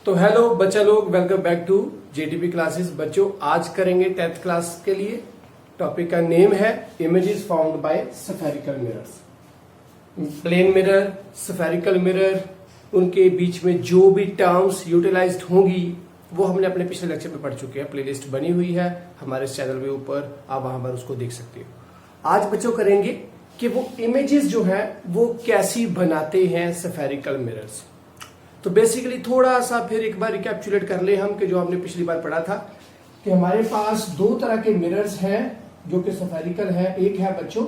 तो हेलो बच्चा लोग, welcome back to JTP classes. बच्चों आज करेंगे 10th क्लास के लिए। टॉपिक का नेम है images found by spherical mirrors. Plane mirror, spherical mirror, उनके बीच में जो भी टर्म्स यूटिलाइज्ड होंगी वो हमने अपने पिछले लेक्चर में पढ़ चुके हैं। प्लेलिस्ट बनी हुई है हमारे इस चैनल के ऊपर, आप वहां पर उसको देख सकते हो। आज बच्चों करेंगे कि वो इमेजेस जो है वो कैसी बनाते हैं स्फेरिकल मिरर्स। तो बेसिकली थोड़ा सा फिर एक बार रिकैप्चुलेट कर ले हम कि जो हमने पिछली बार पढ़ा था कि हमारे पास दो तरह के मिरर्स हैं जो कि स्फेरिकल है। एक है बच्चों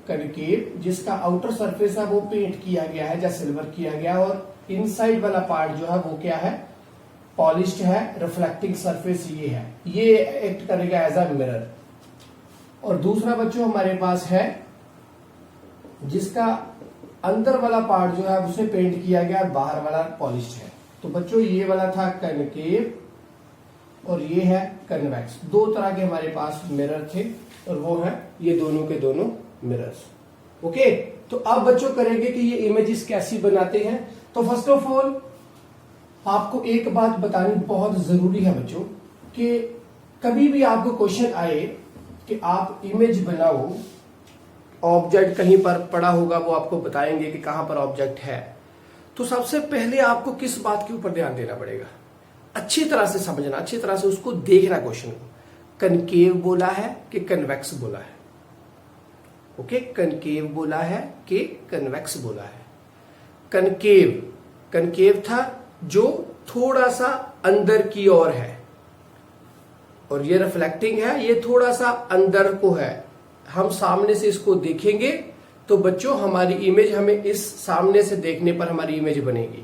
कनकेव, जिसका आउटर सरफेस है वो पेंट किया गया है या सिल्वर किया गया, और इनसाइड वाला पार्ट जो है वो क्या है, पॉलिश्ड है, रिफ्लेक्टिंग सरफेस ये है, ये एक्ट करेगा एज अ मिरर। और दूसरा बच्चों हमारे पास है जिसका अंदर वाला पार्ट जो है उसे पेंट किया गया और बाहर वाला पॉलिश्ड है। तो बच्चों ये वाला था कनकेव और ये है कन्वेक्स। दो तरह के हमारे पास मिरर थे और वो है ये दोनों के दोनों मिरर्स। ओके, तो अब बच्चों करेंगे कि ये इमेजेस कैसी बनाते हैं। तो फर्स्ट ऑफ ऑल आपको एक बात बतानी बहुत जरूरी है बच्चों कि कभी भी आपको क्वेश्चन आए कि आप इमेज बनाओ, ऑब्जेक्ट कहीं पर पड़ा होगा वो आपको बताएंगे कि कहां पर ऑब्जेक्ट है, तो सबसे पहले आपको किस बात के ऊपर ध्यान देना पड़ेगा, अच्छी तरह से समझना, अच्छी तरह से उसको देखना क्वेश्चन को। कनकेव बोला है कि कन्वेक्स बोला है। ओके, कनकेव बोला है कि कन्वेक्स बोला है। कनकेव, कनकेव था जो थोड़ा सा अंदर की ओर है, और ये रिफ्लेक्टिंग है, ये थोड़ा सा अंदर को है। हम सामने से इसको देखेंगे तो बच्चों हमारी इमेज, हमें इस सामने से देखने पर हमारी इमेज बनेगी।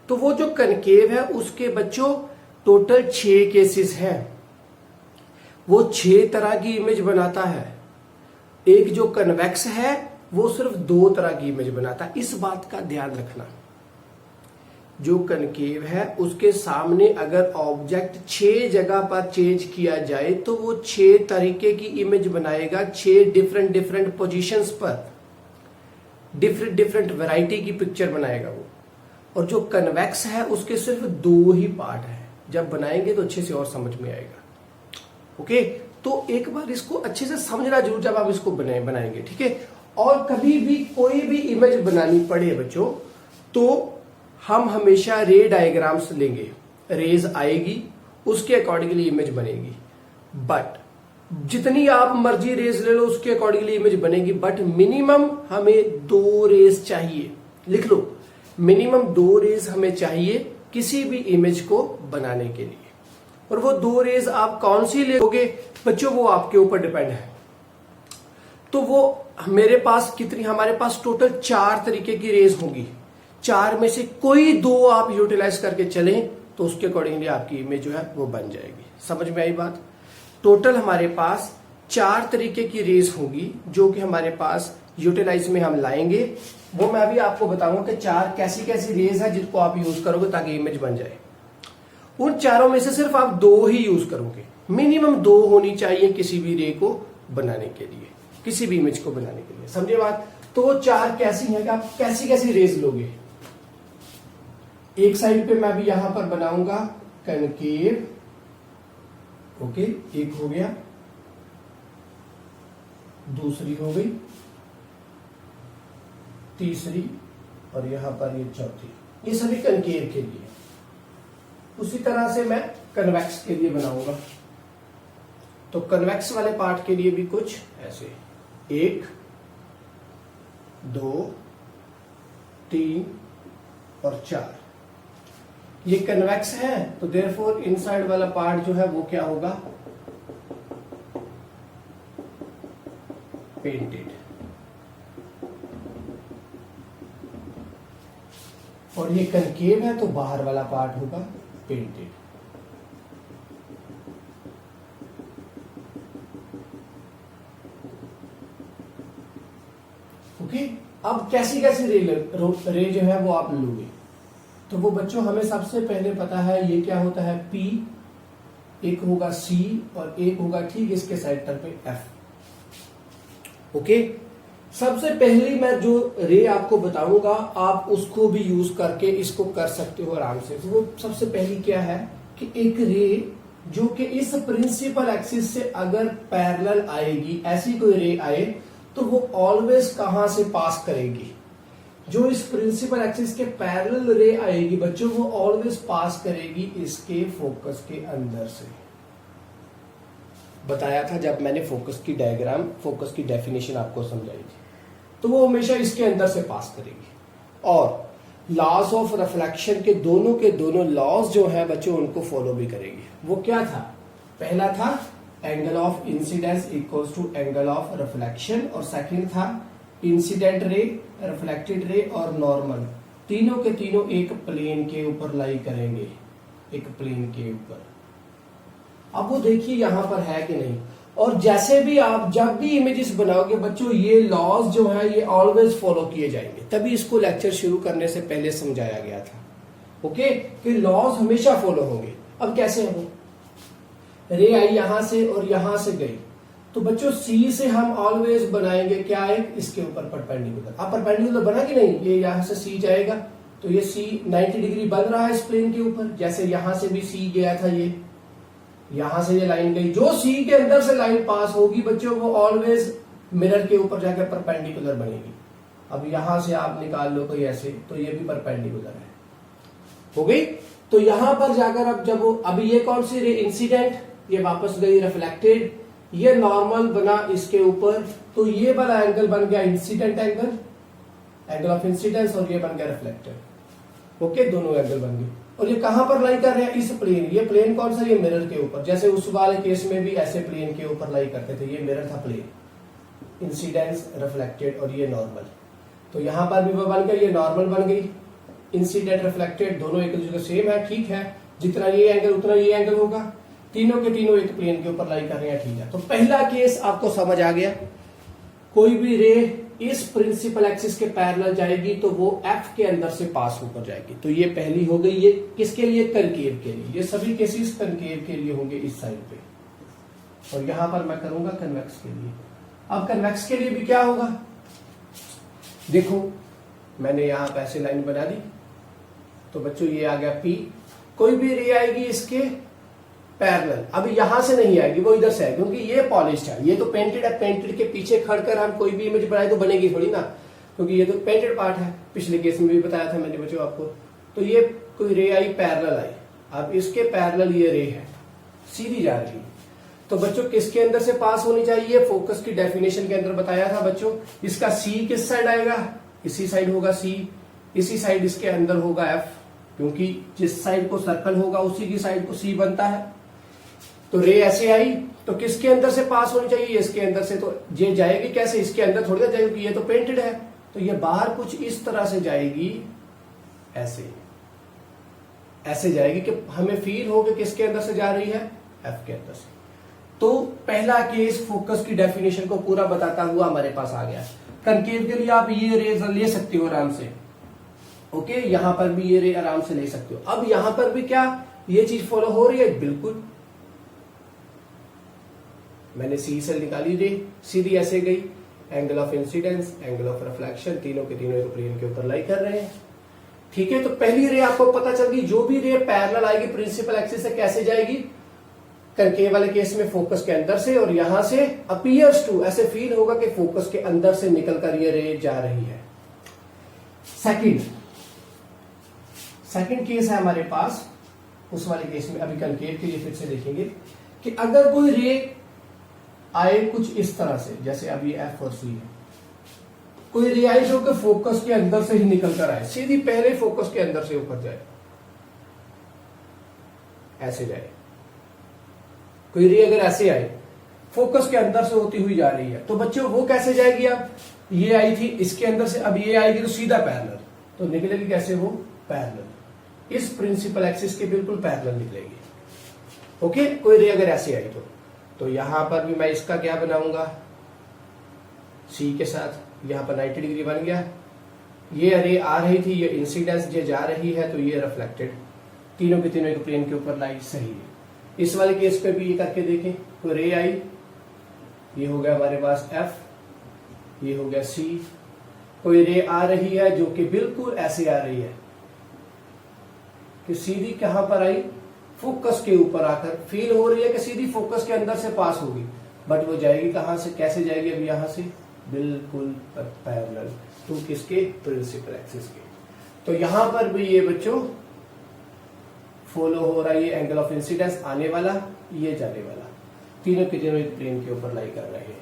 तो वो जो कनकेव है उसके बच्चों टोटल 6 केसेस हैं। वो 6 तरह की इमेज बनाता है। एक जो कन्वेक्स है वो सिर्फ 2 तरह की इमेज बनाता है। इस बात का ध्यान रखना, जो कनकेव है उसके सामने अगर ऑब्जेक्ट 6 जगह पर चेंज किया जाए तो वो 6 तरीके की इमेज बनाएगा, 6 डिफरेंट डिफरेंट पोजीशंस पर डिफरेंट डिफरेंट वैरायटी की पिक्चर बनाएगा वो। और जो कन्वेक्स है उसके सिर्फ 2 ही पार्ट है। जब बनाएंगे तो अच्छे से और समझ में आएगा। ओके, तो एक बार इसको अच्छे से समझना जरूर जब आप इसको बनाएंगे, ठीक है। और कभी भी कोई भी इमेज बनानी पड़े बच्चों तो हम हमेशा रे डायग्राम्स लेंगे। रेज आएगी उसके अकॉर्डिंगली इमेज बनेगी, बट जितनी आप मर्जी रेज ले लो उसके अकॉर्डिंगली इमेज बनेगी, बट मिनिमम हमें 2 रेज चाहिए। लिख लो, मिनिमम 2 रेज हमें चाहिए किसी भी इमेज को बनाने के लिए। और वो 2 रेज आप कौन सी लोगे बच्चों, वो आपके ऊपर डिपेंड है। तो वो मेरे पास कितनी, हमारे पास टोटल 4 तरीके की रेज होंगी। 4 में से कोई 2 आप यूटिलाइज करके चलें तो उसके अकॉर्डिंगली आपकी इमेज जो है वो बन जाएगी। समझ में आई बात। टोटल हमारे पास 4 तरीके की रेज होंगी जो कि हमारे पास यूटिलाइज में हम लाएंगे। वो मैं अभी आपको बताऊंगा कि 4 कैसी कैसी रेज है जिनको आप यूज करोगे ताकि इमेज बन जाए। उन चारों में से सिर्फ आप 2 ही यूज करोगे। मिनिमम 2 होनी चाहिए किसी भी रे को बनाने के लिए, किसी भी इमेज को बनाने के लिए। समझे बात। तो वो 4 कैसी है कि आप कैसी कैसी रेज लोगे। एक साइड पे मैं भी यहां पर बनाऊंगा कनकेव। ओके, एक हो गया, दूसरी हो गई, तीसरी, और यहां पर ये चौथी। ये सभी कनकेव के लिए। उसी तरह से मैं कन्वेक्स के लिए बनाऊंगा। तो कन्वेक्स वाले पार्ट के लिए भी कुछ ऐसे 1 2 3 और 4। ये कन्वेक्स है तो देयरफॉर इनसाइड वाला पार्ट जो है वो क्या होगा, पेंटेड। और ये कनकेव है तो बाहर वाला पार्ट होगा पेंटेड। ओके, अब कैसी कैसी रे जो है वो आप लोगे। तो वो बच्चों हमें सबसे पहले पता है ये क्या होता है, P, एक होगा C और एक होगा ठीक इसके सेंटर पे F। ओके, सबसे पहली मैं जो रे आपको बताऊंगा आप उसको भी यूज करके इसको कर सकते हो आराम से। तो वो सबसे पहली क्या है कि एक रे जो कि इस प्रिंसिपल एक्सिस से अगर पैरेलल आएगी, ऐसी कोई रे आए तो वो ऑलवेज कहां से पास करेगी? जो इस प्रिंसिपल एक्सिस के पैरेलल रे आएगी बच्चों, वो ऑलवेज पास करेगी इसके फोकस के अंदर से। बताया था जब मैंने फोकस की डायग्राम, फोकस की डेफिनेशन आपको समझाई थी। तो वो हमेशा इसके अंदर से पास करेगी। और लॉज ऑफ रिफ्लेक्शन के दोनों लॉज जो है बच्चों उनको फॉलो भी करेगी। वो क्या था? पहला था angle of incidence equals to angle of reflection, और सेकंड था इंसिडेंट रे, रिफ्लेक्टेड रे और नॉर्मल, तीनों के तीनों एक प्लेन के ऊपर लाई करेंगे, एक प्लेन के ऊपर। अब वो देखिए यहां पर है कि नहीं। और जैसे भी आप जब भी इमेजेस बनाओगे बच्चों, ये लॉज जो है ये ऑलवेज फॉलो किए जाएंगे। तभी इसको लेक्चर शुरू करने से पहले समझाया गया था, ओके, कि लॉज हमेशा फॉलो होंगे। अब कैसे है वो? रे आई यहां से और यहां से गई, तो बच्चों सी से हम ऑलवेज बनाएंगे क्या है, इसके ऊपर परपेंडिकुलर। अब परपेंडिकुलर बना कि नहीं? ये यहां से सी जाएगा तो ये सी 90 डिग्री बन रहा है इस प्लेन के ऊपर। जैसे यहां से भी सी गया था, ये यहां से ये लाइन गई, जो सी के अंदर से लाइन पास होगी बच्चों वो ऑलवेज मिरर के ऊपर जाकर परपेंडिकुलर बनेगी। अब यहां से आप निकाल लो कोई ऐसे, तो ये भी परपेंडिकुलर है, हो गई। तो यहां पर जाकर अब जब वो, अभी ये कौन सी रे? इंसिडेंट, ये वापस गई रिफ्लेक्टेड, ये नॉर्मल बना इसके ऊपर, तो ये वाला एंगल बन गया incident angle, angle of incidence, और ये बन गया रिफ्लेक्टेड। ओके, दोनों एंगल बन गए। और ये कहां पर लाई कर रहे हैं? इस प्लेन। ये प्लेन कौन सा? ये मिरर के ऊपर। जैसे उस वाले केस में भी ऐसे प्लेन के ऊपर लाई करते थे, ये मिरर था प्लेन, इंसिडेंस, रिफ्लेक्टेड और ये नॉर्मल। तो यहां पर भी वो बन गया, ये नॉर्मल बन गई, इंसिडेंट रिफ्लेक्टेड दोनों एक दूसरे सेम है, ठीक है। जितना ये एंगल उतना ये एंगल होगा, तीनों के तीनों एक प्लेन के ऊपर लाई कर रहे हैं, ठीक है। तो पहला केस आपको समझ आ गया। कोई भी रे इस प्रिंसिपल एक्सिस के पैरेलल जाएगी तो वो एफ के अंदर से पास होकर जाएगी। तो ये पहली हो गई। ये किसके लिए? कनकेव के लिए। ये सभी केसेस कनकेव के लिए होंगे इस साइड पे, और यहां पर मैं करूंगा कन्वेक्स के लिए। अब कन्वेक्स के लिए भी क्या होगा? देखो मैंने यहां पे ऐसे लाइन बना दी, तो बच्चों ये आ गया पी। कोई भी रे आएगी इसके पैरेलल, अभी यहां से नहीं आएगी, वो इधर से आएगी, क्योंकि ये पॉलिश्ड है, ये तो पेंटेड है। पेंटेड के पीछे खड़कर हम कोई भी इमेज बनाए तो बनेगी थोड़ी ना, क्योंकि ये तो पेंटेड पार्ट है। पिछले केस में भी बताया था मैंने बच्चों आपको। तो ये कोई रे आई, पैरेलल आई, अब इसके पैरेलल ये रे है, सीधी जा रही है। तो बच्चों किसके अंदर से पास होनी चाहिए? फोकस की डेफिनेशन के अंदर बताया था बच्चों, इसका सी किस साइड आएगा? इसी साइड होगा सी, इसी साइड इसके अंदर होगा एफ, क्योंकि जिस साइड को सर्कल होगा उसी की साइड को सी बनता है। तो रे ऐसे आई तो किसके अंदर से पास होनी चाहिए? इसके अंदर से। तो ये जाएगी कैसे? इसके अंदर थोड़ी ना जाएगी, ये तो पेंटेड है, तो ये बाहर कुछ इस तरह से जाएगी, ऐसे ऐसे जाएगी कि हमें फील हो कि किसके अंदर से जा रही है? एफ के अंदर से। तो पहला केस फोकस की डेफिनेशन को पूरा बताता हुआ हमारे पास आ गया। कनकेव के लिए आप ये रे ले सकते हो आराम से, ओके, यहां पर भी ये रे आराम से ले सकते हो। अब यहां पर भी क्या ये चीज फॉलो हो रही है? बिल्कुल। मैंने सी से निकाली रे, सीधी ऐसे गई, angle of incidence, angle of reflection, तीनों के तीनों एक प्लेन के ऊपर लाई कर रहे हैं, ठीक है। तो पहली रे आपको पता चल गई। जो भी रे पैरेलल आएगी प्रिंसिपल एक्सिस से कैसे जाएगी? कनकेव वाले केस में फोकस के अंदर से, और यहां से अपीयर्स टू, ऐसे फील होगा कि फोकस के अंदर से निकलकर ये रे जा रही है। सेकंड केस है हमारे पास, उस वाले केस में अभी कनकेव के लिए फिर से देखेंगे कि अगर कोई रे आए कुछ इस तरह से, जैसे अभी एफ और सी है, कोई रे आई जो कि फोकस के अंदर से ही निकल कर आए, सीधी पहले फोकस के अंदर से ऊपर जाए, ऐसे जाए। कोई रे अगर ऐसे आए फोकस के अंदर से होती हुई जा रही है, तो बच्चों वो कैसे जाएगी? अब ये आई थी इसके अंदर से, अब ये आएगी तो सीधा पैरेलल, तो निकलेगी कैसे? वो पैरेलल, इस प्रिंसिपल एक्सिस के बिल्कुल पैरेलल निकलेगी, ओके। कोई रे अगर ऐसे आई तो यहां पर भी मैं इसका क्या बनाऊंगा? सी के साथ यहां पर 90 डिग्री बन गया। ये रे आ रही थी, ये इंसिडेंस जे जा रही है, तो ये रिफ्लेक्टेड, तीनों के तीनों एक प्लेन के ऊपर लाई, सही है। इस वाले केस पे भी ये करके देखें, तो रे आई, ये हो गया हमारे पास एफ, ये हो गया सी। कोई रे आ रही है जो कि बिल्कुल ऐसे आ रही है कि सीधी कहां पर आई, फोकस के ऊपर आकर फील हो रही है कि सीधी फोकस के अंदर से पास होगी, बट वो जाएगी कहां से, कैसे जाएगी, अब यहां से बिल्कुल पैरेलल टू किसके, प्रिंसिपल एक्सिस के। तो यहां पर भी ये बच्चों फॉलो हो रहा है, ये एंगल ऑफ इंसिडेंस आने वाला, ये जाने वाला, तीनों के तीनों एक प्लेन के ऊपर लाई कर रहे हैं।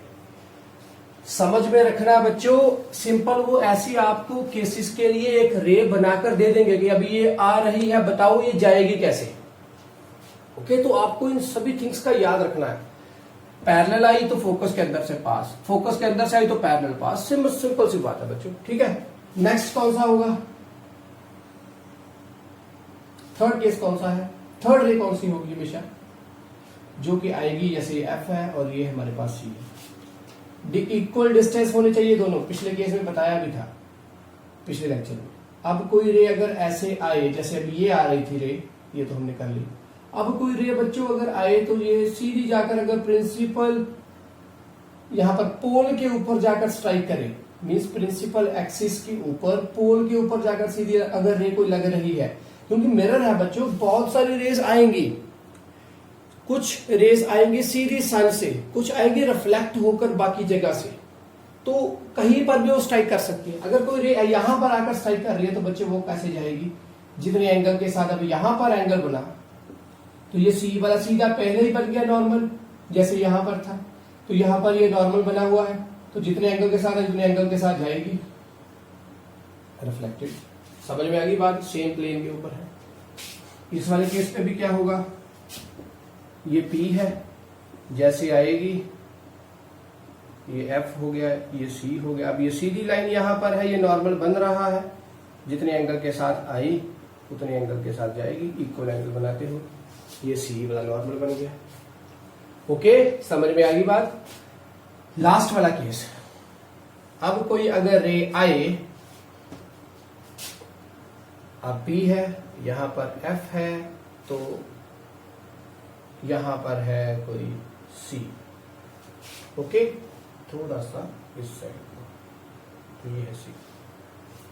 समझ में रखना बच्चों, सिंपल वो ऐसी आपको केसेस के लिए एक रे बनाकर दे देंगे कि अभी ये आ रही है, बताओ ये जाएगी कैसे। ओके, तो आपको इन सभी थिंग्स का याद रखना है। पैरेलल आई तो फोकस के अंदर से पास, फोकस के अंदर से आई तो पैरेलल पास, सिंपल सी बात है बच्चों, ठीक है। नेक्स्ट कौन सा होगा, थर्ड केस कौन सा है, थर्ड रे कौन सी होगी हमेशा, जो कि आएगी जैसे एफ है और ये हमारे पास सी है। इक्वल डिस्टेंस होने चाहिए दोनों, पिछले केस में बताया भी था पिछले लेक्चर में। अब कोई रे अगर ऐसे आए, जैसे अभी ये आ रही थी रे, ये तो हमने कर ली। अब कोई रे बच्चों अगर आए तो ये सीधी जाकर अगर प्रिंसिपल यहां पर पोल के ऊपर जाकर स्ट्राइक करे, मींस प्रिंसिपल एक्सिस के ऊपर पोल के ऊपर जाकर सीधी अगर रे कोई लग रही है, क्योंकि मिरर है बच्चों, बहुत सारी रेज आएंगी, कुछ रेज आएंगी सीधी सन से, कुछ आएंगी रिफ्लेक्ट होकर बाकी जगह से, तो कहीं पर भी वो स्ट्राइक कर सकती है। अगर कोई रे यहां पर आकर स्ट्राइक कर रही है तो बच्चे वो कैसे जाएगी, जितने एंगल के साथ, अभी यहां पर एंगल बना तो ये सी वाला सीधा पहले ही बन गया नॉर्मल, जैसे यहां पर था, तो यहां पर ये नॉर्मल बना हुआ है, तो जितने एंगल के साथ है जितने एंगल के साथ जाएगी रिफ्लेक्टेड। समझ में आ गई बात, सेम प्लेन के ऊपर है। इस वाले केस पे भी क्या होगा, ये P है, जैसे आएगी ये F हो गया, ये C हो गया। अब ये सीधी लाइन यहां पर है, ये नॉर्मल बन रहा है, जितने एंगल के साथ आई उतने एंगल के साथ जाएगी, इक्वल एंगल बनाते हो, ये C वाला नॉर्मल बन गया। ओके, समझ में आ गई बात। लास्ट वाला केस, अब कोई अगर रे आए, अब P है, यहां पर F है, तो यहां पर है कोई C। ओके, थोड़ा सा इस साइड को, तो ये है C।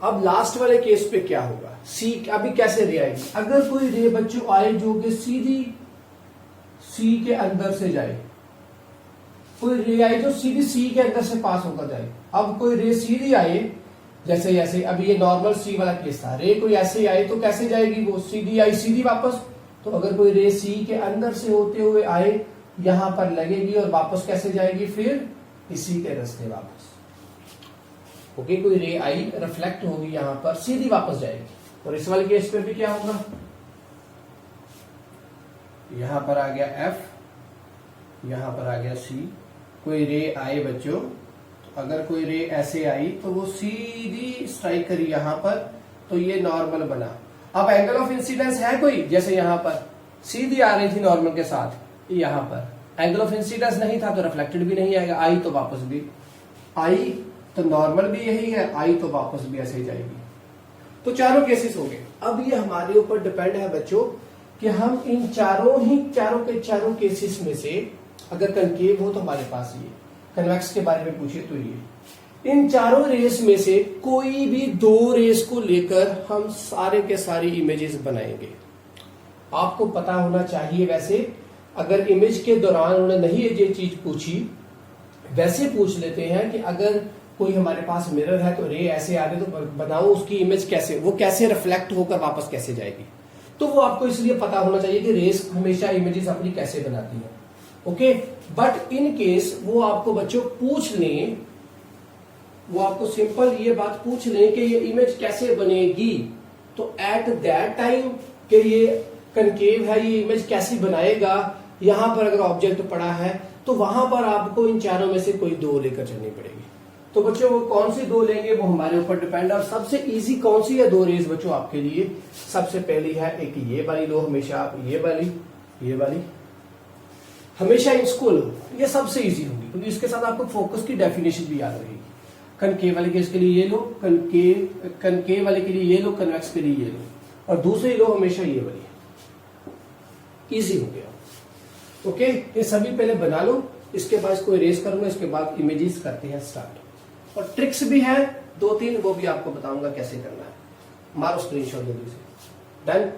अब लास्ट वाले केस पे क्या होगा, C अभी कैसे रे आएगी, अगर कोई रे बच्चों आए जो कि सीधी C के अंदर से जाए, कोई रे आए जो सीधी C के अंदर से पास होकर जाए। अब कोई रे सीधी आए, जैसे जैसे अभी ये नॉर्मल C वाला केस था, रे कोई ऐसे आए तो कैसे जाएगी, वो सीधी आई सीधी वापस। तो अगर कोई रे C के अंदर से होते हुए आए, यहां पर लगेगी और वापस कैसे जाएगी, फिर इसी के रास्ते वापस। ओके, कोई रे आई रिफ्लेक्ट होगी यहां पर, सीधी वापस जाएगी। और इस वाले केस पे भी क्या होगा, यहां पर आ गया F, यहां पर आ गया C। कोई रे आए बच्चों, तो अगर कोई रे ऐसे आई तो वो सीधी स्ट्राइक करी यहां पर, तो ये नॉर्मल बना। अब एंगल ऑफ इंसिडेंस है कोई, जैसे यहां पर सीधी आ रही थी नॉर्मल के साथ, यहां पर एंगल ऑफ इंसिडेंस नहीं था तो रिफ्लेक्टेड भी नहीं आएगा, आई तो वापस भी, आई तो नॉर्मल भी यही है, आई तो वापस भी ऐसे ही जाएगी। तो चारों केसेस हो गए। अब ये हमारे ऊपर डिपेंड है बच्चों कि हम इन चारों के चारों केसेस में से, अगर कनकेव हो तो हमारे पास ये, कन्वेक्स के बारे में पूछे तो ये, इन चारों रेस में से कोई भी दो रेस को लेकर हम सारे के सारी इमेजेस बनाएंगे। आपको पता होना चाहिए, वैसे अगर इमेज के दौरान उन्होंने नहीं ये चीज पूछी, वैसे पूछ लेते हैं कि अगर कोई हमारे पास मिरर है तो रे ऐसे आ रही तो बनाओ उसकी इमेज कैसे, वो कैसे रिफ्लेक्ट होकर वापस कैसे जाएगी। तो वो आपको इसलिए पता होना चाहिए कि रेस हमेशा इमेजेस अपनी कैसे बनाती है। ओके, बट इन केस वो आपको बच्चों पूछ लें, वो आपको सिंपल ये बात पूछ लें कि ये इमेज कैसे बनेगी, तो एट दैट टाइम कि ये कनकेव है, ये इमेज कैसी बनाएगा, यहां पर अगर ऑब्जेक्ट पड़ा है तो वहां पर आपको इन चारों में से कोई दो लेकर चलनी पड़ेगी। तो बच्चों वो कौन सी दो लेंगे वो हमारे ऊपर डिपेंड है। और सबसे इजी कौन सी है दो रेस बच्चों आपके लिए, सबसे पहली है एक ये वाली लो, हमेशा आप ये वाली हमेशा इसको लो, ये सबसे इजी होगी क्योंकि इसके साथ आपको फोकस की डेफिनेशन भी याद रहेगी। कनकेव वाले केस के लिए ये लो, कनकेव वाले के लिए ये लो, कन्वेक्स के लिए ये लो, और दूसरी लो हमेशा ये वाली। इजी हो गया। ओके, ये सभी पहले बना लो, इसके बाद इसको इरेज करूंगा, इसके बाद इमेजेस करते हैं स्टार्ट। और ट्रिक्स भी है 2-3, वो भी आपको बताऊंगा कैसे करना है। मारो स्क्रीनशॉट जल्दी से। डन।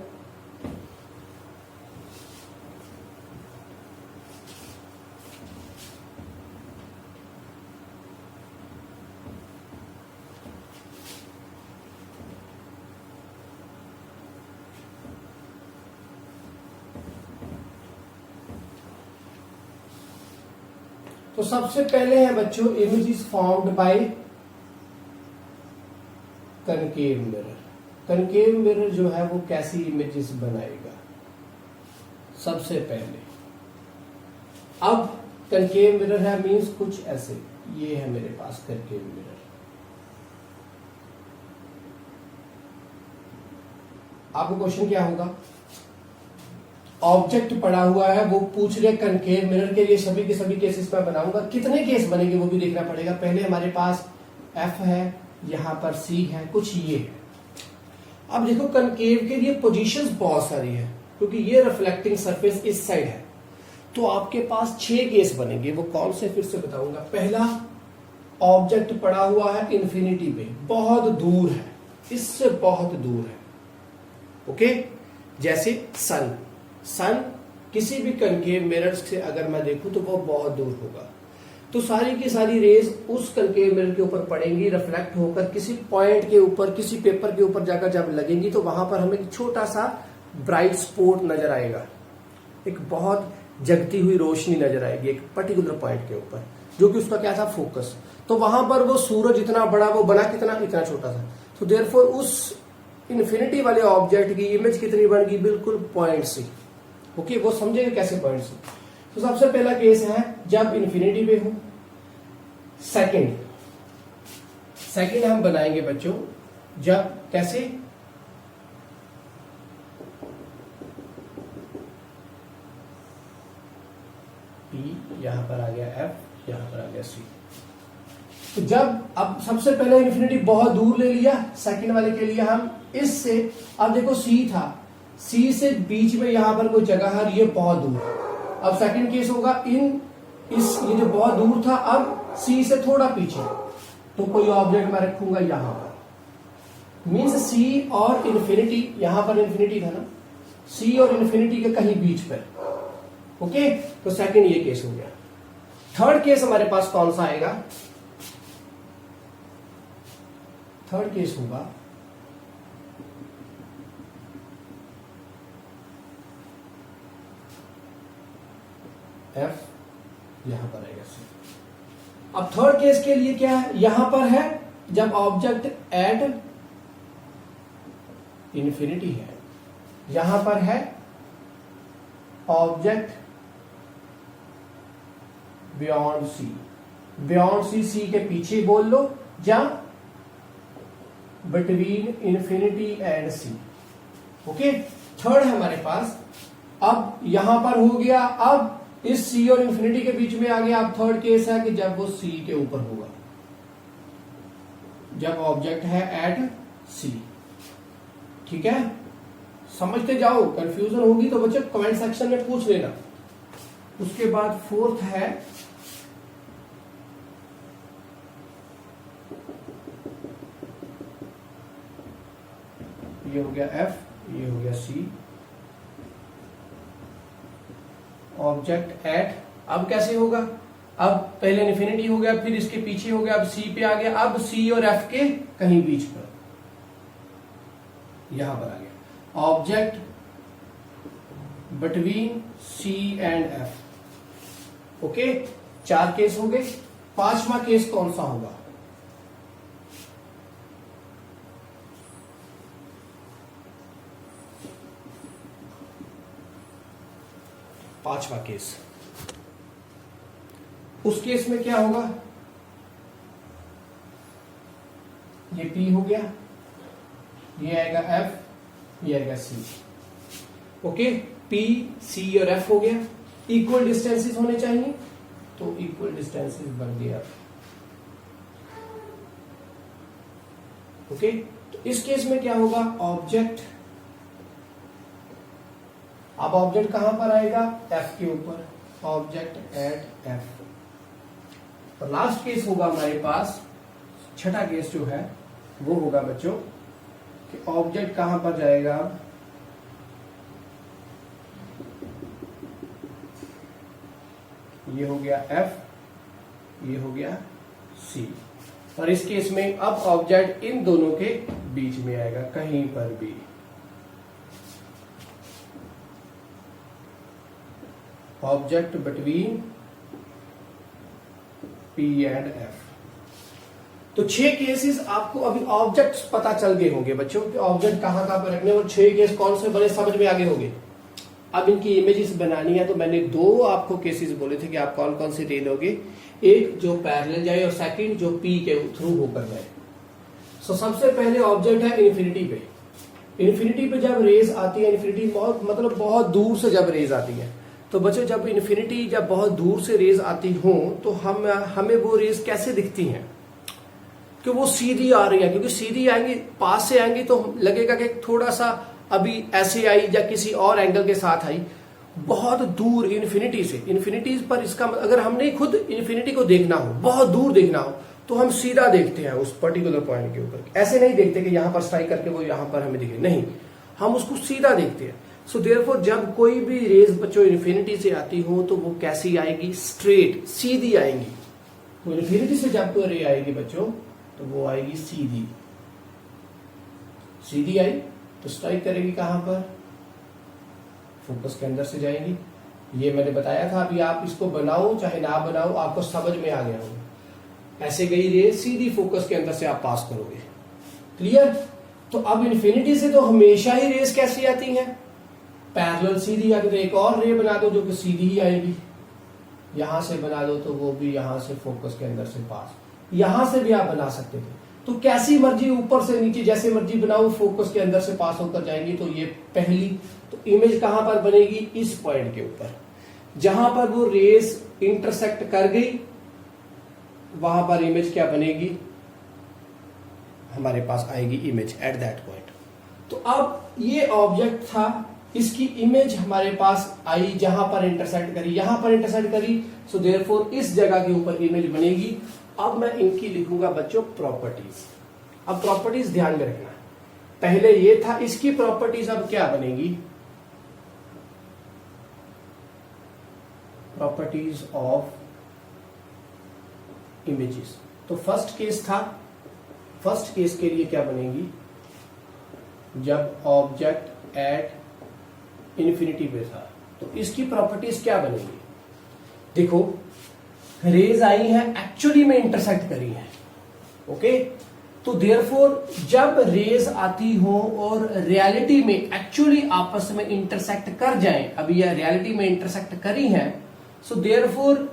तो सबसे पहले है बच्चों image is formed by concave mirror. Concave mirror जो है वो कैसी इमेजेस बनाएगा सबसे पहले। अब कनकेव मिरर है मींस कुछ ऐसे, ये है मेरे पास कनकेव मिरर। आपको क्वेश्चन क्या होगा, ऑब्जेक्ट पड़ा हुआ है, वो पूछ रहे कनकेव मिरर के लिए सभी के सभी केसेस में बनाऊंगा। कितने केस बनेंगे वो भी देखना पड़ेगा। पहले हमारे पास एफ है, यहां पर सी है, कुछ ये है। अब देखो कनकेव के लिए पोजीशंस बहुत सारी है, क्योंकि ये रिफ्लेक्टिंग सरफेस इस साइड है, तो आपके पास 6 केस बनेंगे। वो कौन से फिर से बताऊंगा। पहला, ऑब्जेक्ट पड़ा हुआ है इन्फिनिटी पे, बहुत दूर है, इससे बहुत दूर है। ओके, जैसे सन किसी भी कनकेव मिरर से अगर मैं देखूं तो वो बहुत दूर होगा, तो सारी की सारी रेज उस कनकेव मिरर के ऊपर पड़ेंगी, रिफ्लेक्ट होकर किसी पॉइंट के ऊपर, किसी पेपर के ऊपर जाकर जब लगेंगी तो वहां पर हमें एक छोटा सा ब्राइट स्पॉट नजर आएगा, एक बहुत जगती हुई रोशनी नजर आएगी एक पर्टिकुलर पॉइंट के ऊपर, जो कि उसका क्या था, फोकस। तो वहां पर वो सूरज इतना बड़ा, वो बना कितना, इतना छोटा सा। तो देयरफॉर उस इन्फिनिटी वाले ऑब्जेक्ट की इमेज कितनी बन गई, बिल्कुल पॉइंट सी। ओके, वो समझेगा कैसे पॉइंट सी। तो सबसे पहला केस है जब इन्फिनिटी पे हो। सेकंड हम बनाएंगे बच्चों जब कैसे, पी यहां पर आ गया, एफ यहां पर आ गया, सी। तो जब, अब सबसे पहले इन्फिनिटी बहुत दूर ले लिया, सेकंड वाले के लिए हम इससे, अब देखो सी था, सी से बीच में यहां पर कोई जगह है, ये बहुत दूर। अब सेकंड केस होगा ये जो बहुत दूर था, अब सी से थोड़ा पीछे, तो कोई ऑब्जेक्ट मैं रखूंगा यहां पर, मींस सी और इन्फिनिटी, यहां पर इन्फिनिटी था ना, सी और इन्फिनिटी के कहीं बीच पर। ओके, तो सेकंड ये केस हो गया। थर्ड केस हमारे पास कौन सा आएगा, थर्ड केस होगा एफ, यहां पर आएगा सी। अब थर्ड केस के लिए क्या है, यहां पर है जब ऑब्जेक्ट एट इन्फिनिटी है, यहां पर है object beyond C. Beyond C, C के पीछे बोल लो, या between infinity and C. Okay, third है हमारे पास। अब यहां पर हो गया, अब इस सी और इन्फिनिटी के बीच में आ गया। अब थर्ड केस है कि जब वो सी के ऊपर होगा, जब ऑब्जेक्ट है एट सी। ठीक है, समझते जाओ, कंफ्यूजन होगी तो बच्चों कमेंट सेक्शन में पूछ लेना। उसके बाद फोर्थ है ये हो गया एफ, ये हो गया सी, ऑब्जेक्ट एट। अब कैसे होगा, अब पहले इन्फिनिटी हो गया, फिर इसके पीछे हो गया, अब सी पे आ गया, अब सी और एफ के कहीं बीच पर, यहां पर आ गया object between C and F. Okay, 4 case हो गए। 5वां केस कौन सा होगा, पांचवा केस। उस केस में क्या होगा, ये P हो गया, ये आएगा F, ये आएगा C। ओके, P, C और F हो गया। इक्वल डिस्टेंसेस होने चाहिए, तो इक्वल डिस्टेंसेस बन गया। ओके, तो इस केस में क्या होगा, ऑब्जेक्ट, अब ऑब्जेक्ट कहां पर आएगा, F के ऊपर, ऑब्जेक्ट एट F। तो लास्ट केस होगा हमारे पास छठा केस जो है वो होगा बच्चों कि ऑब्जेक्ट कहां पर जाएगा, अब ये हो गया F, ये हो गया C, और इस केस में अब ऑब्जेक्ट इन दोनों के बीच में आएगा कहीं पर भी। Object between P and F। तो 6 केसेस आपको अभी ऑब्जेक्ट्स पता चल गए होंगे बच्चों कि ऑब्जेक्ट कहां पर रखने, और 6 केस कौन से बने समझ में आगे होंगे। अब इनकी इमेजेस बनानी है तो मैंने 2 आपको केसेस बोले थे कि आप कौन कौन से ले लोगे, एक जो पैरेलल जाए और सेकंड जो P के थ्रू होकर जाए। सो सबसे पहले ऑब्जेक्ट है इन्फिनिटी पे। इन्फिनिटी पे जब रेज आती है, इन्फिनिटी बहुत मतलब बहुत दूर से जब रेज आती है, तो बच्चों जब इन्फिनिटी जब बहुत दूर से रेज आती हो तो हमें वो रेज कैसे दिखती हैं कि वो सीधी आ रही है, क्योंकि सीधी आएंगी, पास से आएंगी तो लगेगा कि थोड़ा सा अभी ऐसे आई या किसी और एंगल के साथ आई। बहुत दूर इन्फिनिटी से, इन्फिनिटी पर इसका अगर हमने खुद इन्फिनिटी को देखना हो, बहुत दूर देखना हो, तो हम सीधा देखते हैं उस पर्टिकुलर पॉइंट के ऊपर। ऐसे नहीं देखते कि यहां पर स्ट्राइक करके वो यहां पर हमें दिखे, नहीं, हम उसको सीधा देखते हैं। सो देयरफॉर जब कोई भी रेज बच्चों इन्फिनिटी से आती हो तो वो कैसी आएगी, स्ट्रेट सीधी आएंगी। तो इन्फिनिटी से जब कोई रे आएगी बच्चों तो वो आएगी सीधी, सीधी आई तो स्ट्राइक करेगी कहां पर, फोकस के अंदर से जाएंगी। ये मैंने बताया था, अभी आप इसको बनाओ चाहे ना बनाओ आपको समझ में आ गया होगा। ऐसे गई रे सीधी फोकस के अंदर से आप पास करोगे, क्लियर। तो अब इन्फिनिटी से तो हमेशा ही रेस कैसी आती हैं, पैरेलल सीधी आती। तो एक और रे बना दो जो कि सीधी ही आएगी, यहां से बना दो तो वो भी यहां से फोकस के अंदर से पास, यहां से भी आप बना सकते थे। तो कैसी मर्जी ऊपर से नीचे जैसे मर्जी बनाओ फोकस के अंदर से पास होकर जाएंगी। तो ये पहली तो इमेज कहां पर बनेगी, इस पॉइंट के ऊपर जहां पर वो रेस इंटरसेक्ट कर गई वहां पर इमेज क्या बनेगी, हमारे पास आएगी इमेज एट दैट पॉइंट। तो अब ये ऑब्जेक्ट था, इसकी इमेज हमारे पास आई जहां पर इंटरसेक्ट करी, यहां पर इंटरसेक्ट करी। सो देयरफॉर इस जगह के ऊपर इमेज बनेगी। अब मैं इनकी लिखूंगा बच्चों प्रॉपर्टीज। अब प्रॉपर्टीज ध्यान में रखना, पहले ये था, इसकी प्रॉपर्टीज अब क्या बनेगी, प्रॉपर्टीज ऑफ इमेजेस। तो फर्स्ट केस था, फर्स्ट केस के लिए क्या बनेगी, जब ऑब्जेक्ट एट इन्फिनिटी पे था तो इसकी प्रॉपर्टीज क्या बनेगी। देखो रेज आई है, एक्चुअली में इंटरसेक्ट करी है, ओके। तो देयरफॉर जब रेज आती हो और रियलिटी में एक्चुअली आपस में इंटरसेक्ट कर जाएं, अभी यह रियलिटी में इंटरसेक्ट करी है, सो देयरफॉर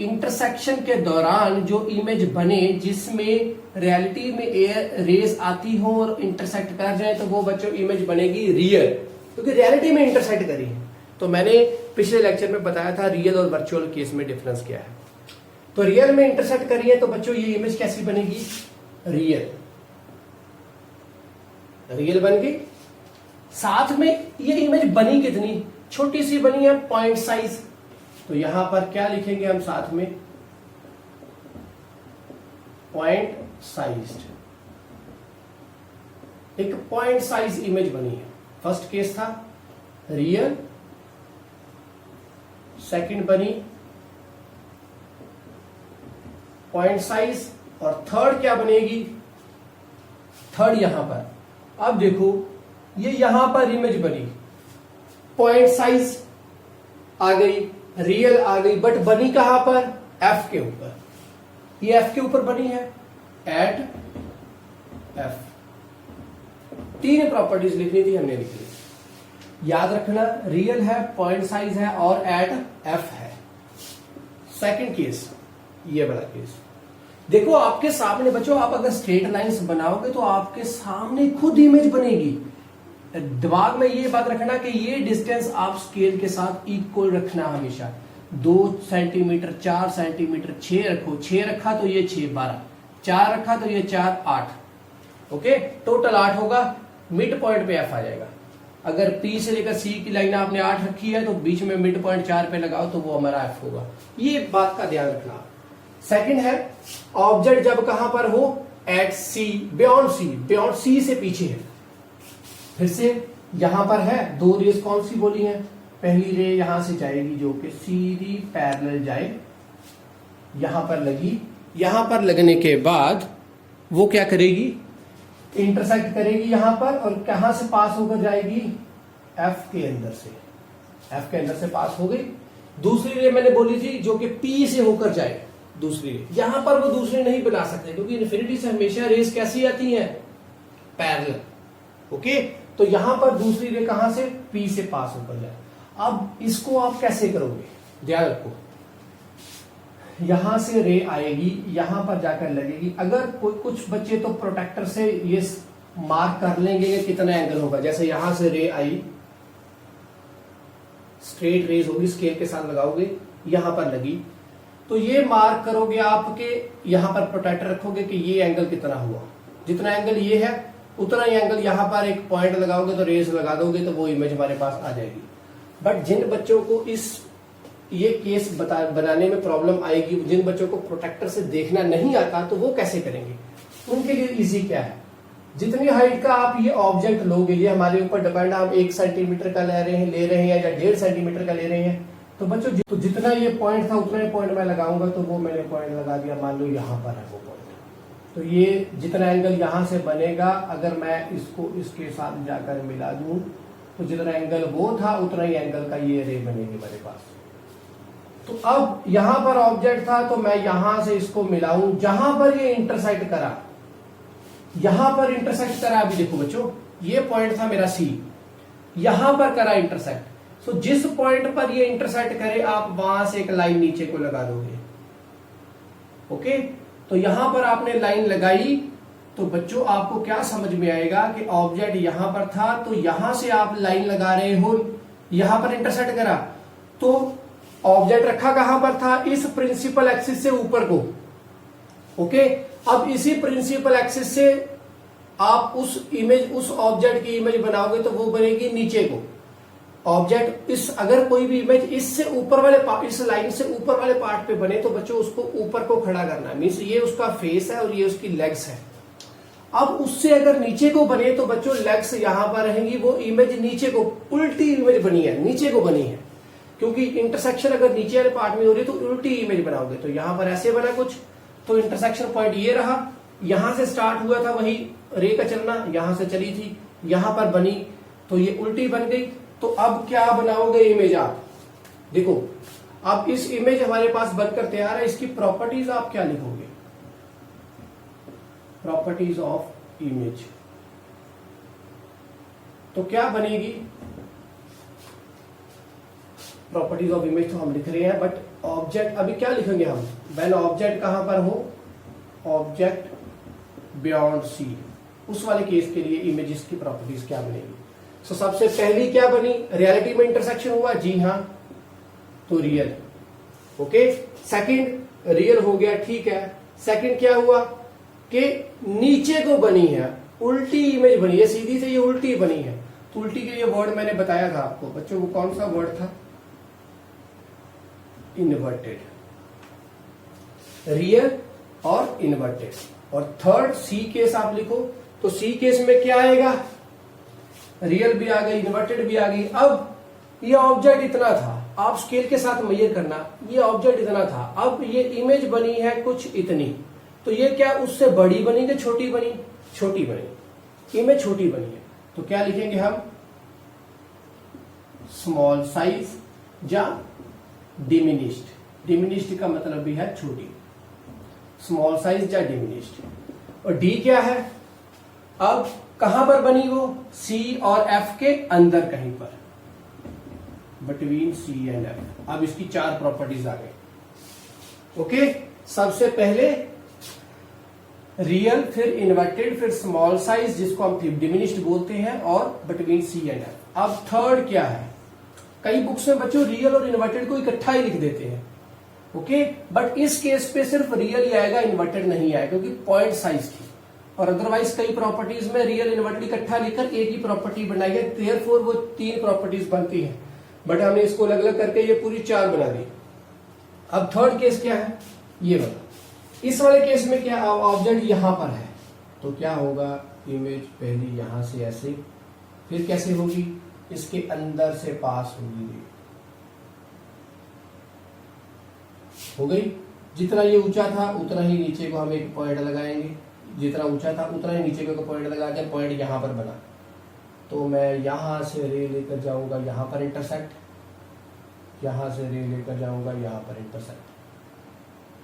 इंटरसेक्शन के दौरान जो इमेज बने जिसमें रियलिटी में रेज आती हो और इंटरसेक्ट कर जाए तो वो बच्चों इमेज बनेगी रियल, क्योंकि रियलिटी में इंटरसेक्ट करी है। तो मैंने पिछले लेक्चर में बताया था रियल और वर्चुअल केस में डिफरेंस क्या है। तो रियल में इंटरसेक्ट करी है तो बच्चों ये इमेज कैसी बनेगी, रियल, रियल बन गई। साथ में ये इमेज बनी कितनी, छोटी सी बनी है, पॉइंट साइज। तो यहां पर क्या लिखेंगे हम साथ में, पॉइंट साइज्ड, एक पॉइंट साइज इमेज बनी है। फर्स्ट केस था रियल, सेकंड बनी पॉइंट साइज, और थर्ड क्या बनेगी, थर्ड यहां पर। अब देखो ये यहां पर इमेज बनी, पॉइंट साइज आ गई, रियल आ गई, बट बनी कहां पर, एफ के ऊपर। ये एफ के ऊपर बनी है, एट एफ। 3 प्रॉपर्टीज लिखनी थी, हमने लिखी। याद रखना रियल है, पॉइंट साइज है और एट एफ है। सेकंड केस, ये बड़ा केस। देखो आपके सामने बच्चों, आप अगर स्ट्रेट लाइंस बनाओगे तो आपके सामने खुद इमेज बनेगी। दिमाग में ये बात रखना कि ये डिस्टेंस आप स्केल के साथ इक्वल रखना हमेशा। 2 सेंटीमीटर, 4 सेंटीमीटर, 6 रखो, 6 रखा तो ये 6 12, 4 रखा तो ये 4 8, ओके, टोटल 8 होगा। मिड पॉइंट पे एफ आ जाएगा। अगर पी से लेकर सी की लाइन आपने 8 रखी है तो बीच में मिड पॉइंट 4 पे लगाओ तो वो हमारा एफ होगा। ये बात का ध्यान रखना। सेकंड है ऑब्जेक्ट जब कहां पर हो, एट सी, बियॉन्ड सी से पीछे है। फिर से यहां पर है दो रेस कौन सी बोली है, पहली रे यहां से जाएगी जो कि सीधी पैरेलल जाए, यहां पर लगी, यहां पर लगने के बाद वो क्या करेगी, इंटरसेक्ट करेगी यहां पर, और कहां से पास होकर जाएगी, एफ के अंदर से, एफ के अंदर से पास हो गई। दूसरी रे मैंने बोली थी जो कि पी से होकर जाए, दूसरी रे, यहां पर वो दूसरी नहीं बना सकते क्योंकि इन्फिनिटी से हमेशा रेस कैसी आती है, पैरेलल। ओके, तो यहां पर दूसरी रे कहां से, पी से पास होकर जाए। अब इसको आप कैसे करोगे, ध्यान रखो, यहां से रे आएगी, यहां पर जाकर लगेगी। अगर कुछ बच्चे तो प्रोटेक्टर से ये मार्क कर लेंगे कि कितना एंगल होगा, जैसे यहां से रे आई, स्ट्रेट रेज होगी, स्केल के साथ लगाओगे, यहां पर लगी, तो ये मार्क करोगे आपके, यहां पर प्रोटेक्टर रखोगे कि ये एंगल कितना हुआ, जितना एंगल ये है उतना ही एंगल, यहां पर एक पॉइंट लगाओगे तो रेस लगा दोगे तो वो इमेज हमारे पास आ जाएगी। बट जिन बच्चों को ये केस बनाने में प्रॉब्लम आएगी, जिन बच्चों को प्रोटेक्टर से देखना नहीं आता, तो वो कैसे करेंगे, उनके लिए इजी क्या है, जितनी हाइट का आप ये ऑब्जेक्ट लोगे, ये हमारे ऊपर डिपेंड, हम 1 सेंटीमीटर का ले रहे हैं या 1.5 सेंटीमीटर का ले रहे हैं, तो बच्चों तो जितना ये पॉइंट था उतना ही पॉइंट मैं लगाऊंगा, तो वो मैंने पॉइंट लगा दिया, मान लो यहाँ पर है वो पॉइंट, तो ये जितना एंगल यहां से बनेगा, अगर मैं इसको इसके साथ जाकर मिला दूं, तो जितना एंगल वो था उतना ही एंगल का ये रे बनेगी मेरे पास। तो अब यहां पर ऑब्जेक्ट था, तो मैं यहां से इसको मिलाऊं, जहां पर ये इंटरसेक्ट करा, यहां पर इंटरसेक्ट करा, अभी देखो बच्चों, ये पॉइंट था मेरा सी, यहां पर करा इंटरसेक्ट, तो जिस पॉइंट पर ये इंटरसेक्ट करे आप वहां से एक लाइन नीचे को लगा दोगे। ओके, तो यहां पर आपने लाइन लगाई, तो बच्चों आपको क्या समझ में आएगा कि ऑब्जेक्ट यहां पर था, तो यहां से आप लाइन लगा रहे हो, यहां पर इंटरसेक्ट करा, तो ऑब्जेक्ट रखा कहां पर था, इस प्रिंसिपल एक्सिस से ऊपर को। ओके, अब इसी प्रिंसिपल एक्सिस से आप उस ऑब्जेक्ट की इमेज बनाओगे तो वो बनेगी नीचे को। ऑब्जेक्ट अगर कोई भी इमेज इससे ऊपर वाले इस लाइन से ऊपर वाले पार्ट पे बने, तो बच्चों उसको ऊपर को खड़ा करना है, मीन्स ये उसका फेस है और ये उसकी लेग्स है। अब उससे अगर नीचे को बने, तो बच्चों लेग्स यहां पर रहेंगी, वो इमेज नीचे को, उल्टी इमेज बनी है, नीचे को बनी है, क्योंकि इंटरसेक्शन अगर नीचे वाले पार्ट में हो रही है तो उल्टी इमेज बनाओगे। तो यहां पर ऐसे बना कुछ, तो इंटरसेक्शन पॉइंट ये रहा, यहां से स्टार्ट हुआ था वही रे का चलना, यहां से चली थी, यहां पर बनी, तो ये उल्टी बन गई। तो अब क्या बनाओगे इमेज आप, देखो अब इस इमेज हमारे पास बनकर तैयार है, इसकी प्रॉपर्टीज आप क्या लिखोगे, प्रॉपर्टीज ऑफ इमेज, तो क्या बनेगी, प्रॉपर्टीज ऑफ इमेज तो हम लिख रहे हैं, बट ऑब्जेक्ट अभी क्या लिखेंगे हम, व्हेन ऑब्जेक्ट कहां पर हो, ऑब्जेक्ट बियॉन्ड सी, उस वाले केस के लिए इमेजेस की प्रॉपर्टीज क्या बनेगी। तो सबसे पहली क्या बनी, रियलिटी में इंटरसेक्शन हुआ, जी हां, तो रियल। ओके, सेकंड रियल हो गया, ठीक है। सेकंड क्या हुआ कि नीचे को बनी है, उल्टी इमेज बनी है, सीधी से ये उल्टी बनी है, तो उल्टी के लिए वर्ड मैंने बताया था आपको बच्चों, वो कौन सा वर्ड था, इन्वर्टेड, रियल और इन्वर्टेड। और थर्ड सी केस आप लिखो, तो सी केस में क्या आएगा, रियल भी आ गई, इन्वर्टेड भी आ गई। अब ये ऑब्जेक्ट इतना था, आप स्केल के साथ मेजर करना, ये ऑब्जेक्ट इतना था, अब ये इमेज बनी है कुछ इतनी, तो ये क्या उससे बड़ी बनी कि छोटी बनी, छोटी बनी, इमेज छोटी बनी है, तो क्या लिखेंगे हम, स्मॉल साइज या डिमिनिश्ड। डिमिनिश्ड का मतलब भी है छोटी, स्मॉल साइज या डिमिनिश्ड। और डी क्या है, अब कहां पर बनी वो, सी और एफ के अंदर कहीं पर, बिटवीन सी एंड एफ। अब इसकी 4 प्रॉपर्टीज आ गई। ओके, सबसे पहले रियल, फिर इन्वर्टेड, फिर स्मॉल साइज जिसको हम डिमिनिश्ड बोलते हैं, और बिटवीन सी एंड एफ। अब थर्ड क्या है, कई बुक्स में बच्चों रियल और इन्वर्टेड को इकट्ठा ही लिख देते हैं। ओके, बट इस केस पे सिर्फ रियल ही आएगा, इन्वर्टेड नहीं आएगा, क्योंकि पॉइंट साइज थी। और अदरवाइज कई प्रॉपर्टीज में रियल इन्वर्टेड इकट्ठा लिखकर एक ही प्रॉपर्टी बनाई है, देयरफॉर वो 3 प्रॉपर्टीज बनती है, बट हमने इसको अलग अलग करके ये पूरी 4 बना दी। अब थर्ड केस क्या है, ये वाला। इस वाले केस में क्या, ऑब्जेक्ट यहां पर है, तो क्या होगा, इमेज पहली यहां से ऐसे, फिर कैसे होगी, इसके अंदर से पास होगी रे, हो गई। जितना ये ऊंचा था उतना ही नीचे को हम एक पॉइंट लगाएंगे, जितना ऊंचा था उतना ही नीचे को पॉइंट लगा के पॉइंट यहां पर बना। तो मैं यहां से रे लेकर जाऊंगा यहां पर इंटरसेक्ट, यहां से रे लेकर जाऊंगा यहां पर इंटरसेक्ट,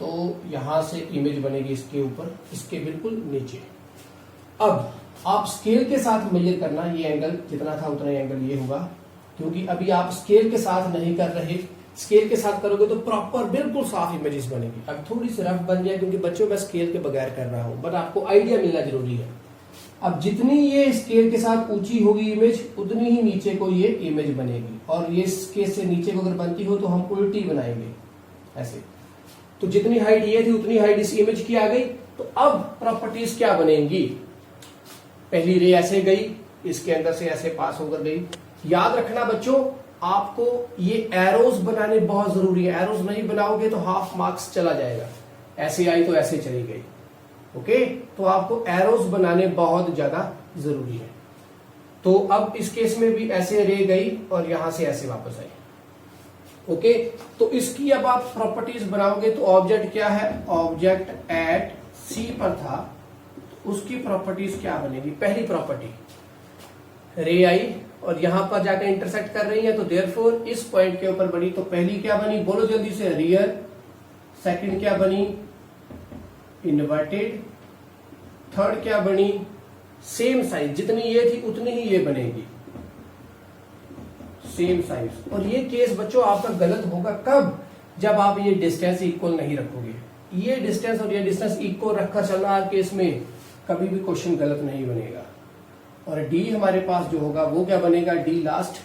तो यहां से इमेज बनेगी इसके ऊपर, इसके बिल्कुल नीचे। अब आप स्केल के साथ मेजर करना, ये एंगल जितना था उतना एंगल ये होगा, क्योंकि अभी आप स्केल के साथ नहीं कर रहे। स्केल के साथ करोगे तो प्रॉपर बिल्कुल साफ इमेजेस बनेगी। अब थोड़ी सी रफ बन जाए क्योंकि बच्चों मैं स्केल के बगैर कर रहा हूं, बट आपको आइडिया मिलना जरूरी है। अब जितनी ये स्केल के साथ ऊंची होगी इमेज, उतनी ही नीचे को ये इमेज बनेगी, और ये स्केल से नीचे को अगर बनती हो तो हम उल्टी बनाएंगे ऐसे। तो जितनी हाइट ये थी उतनी हाइट इस इमेज की आ गई। तो अब प्रॉपर्टीज क्या बनेंगी, पहली रे ऐसे गई, इसके अंदर से ऐसे पास होकर गई। याद रखना बच्चों, आपको ये एरोज बनाने बहुत जरूरी है। एरोज नहीं बनाओगे तो हाफ मार्क्स चला जाएगा। ऐसे आई तो ऐसे चली गई, ओके। तो आपको एरोज बनाने बहुत ज्यादा जरूरी है। तो अब इस केस में भी ऐसे रे गई और यहां से ऐसे वापस आई, ओके। तो इसकी अब आप प्रॉपर्टीज बनाओगे तो ऑब्जेक्ट क्या है, ऑब्जेक्ट एट सी पर था, तो उसकी प्रॉपर्टीज क्या बनेगी। पहली प्रॉपर्टी, रे आई और यहां पर जाकर इंटरसेक्ट कर रही है, तो देयरफॉर इस पॉइंट के ऊपर बनी। तो पहली क्या बनी, बोलो जल्दी से, रियल। सेकंड क्या बनी, इन्वर्टेड। थर्ड क्या बनी, सेम साइज, जितनी ये थी उतनी ही ये बनेगी, सेम साइज। और ये केस बच्चों आपका गलत होगा कब, जब आप ये डिस्टेंस इक्वल नहीं रखोगे। ये डिस्टेंस और ये डिस्टेंस इक्वल रखकर चलना हर केस में, कभी भी क्वेश्चन गलत नहीं बनेगा। और डी हमारे पास जो होगा वो क्या बनेगा, डी लास्ट।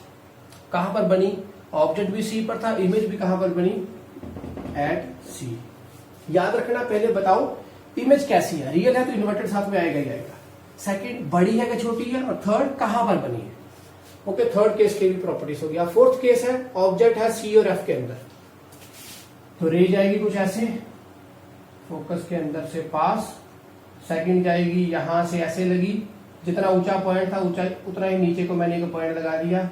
कहां पर बनी, ऑब्जेक्ट भी सी पर था, इमेज भी कहां पर बनी, एट सी। याद रखना, पहले बताओ इमेज कैसी है, रियल है तो इन्वर्टेड साथ में आएगा ही आएगा। सेकंड, बड़ी है कि छोटी है, और थर्ड कहां पर बनी है, ओके। थर्ड केस की भी प्रॉपर्टीज हो गया। फोर्थ केस है, ऑब्जेक्ट है सी और एफ के अंदर, तो रे जाएगी कुछ ऐसे, फोकस के अंदर से पास। सेकंड जाएगी यहां से ऐसे लगी, जितना ऊंचा पॉइंट था उतना ही नीचे को मैंने एक पॉइंट लगा दिया,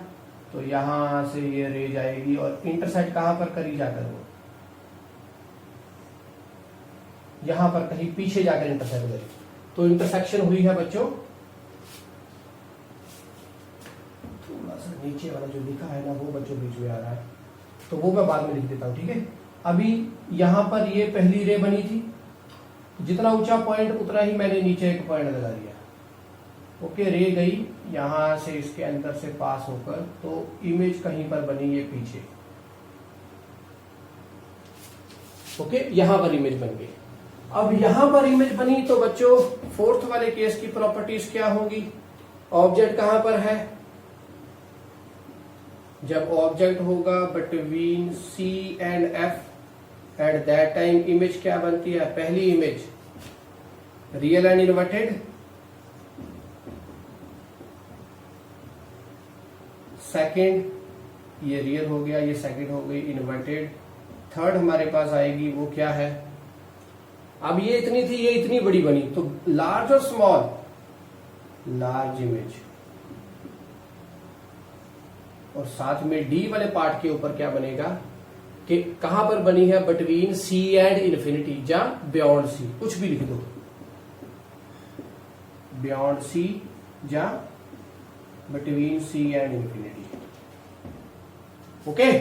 तो यहां से ये रे जाएगी और इंटरसेक्ट कहां पर करी जाकर, वो यहां पर कहीं पीछे जाकर इंटरसेक्ट करी। तो इंटरसेक्शन हुई है बच्चों, थोड़ा सा नीचे वाला जो लिखा है ना वो बच्चों बीच में आ रहा है, तो वो मैं बाद में लिख देता हूं, ठीक है। अभी यहां पर ये पहली रे बनी थी, जितना ऊंचा पॉइंट उतना ही मैंने नीचे एक पॉइंट लगा दिया, ओके। रे गई यहां से इसके अंदर से पास होकर, तो इमेज कहीं पर बनी ये पीछे, ओके। यहां पर इमेज बन गई। अब यहां पर इमेज बनी तो बच्चों फोर्थ वाले केस की प्रॉपर्टीज क्या होगी, ऑब्जेक्ट कहां पर है, जब ऑब्जेक्ट होगा between C and F, at that time image क्या बनती है, पहली image real and inverted, second ये रियल हो गया, ये सेकंड हो गई इन्वर्टेड। थर्ड हमारे पास आएगी वो क्या है, अब ये इतनी थी ये इतनी बड़ी बनी, तो लार्ज और स्मॉल, लार्ज इमेज। और साथ में डी वाले पार्ट के ऊपर क्या बनेगा कि कहां पर बनी है, बिटवीन सी एंड इन्फिनिटी, या बियॉन्ड सी, कुछ भी लिख दो, बियॉन्ड सी या between C and infinity, okay.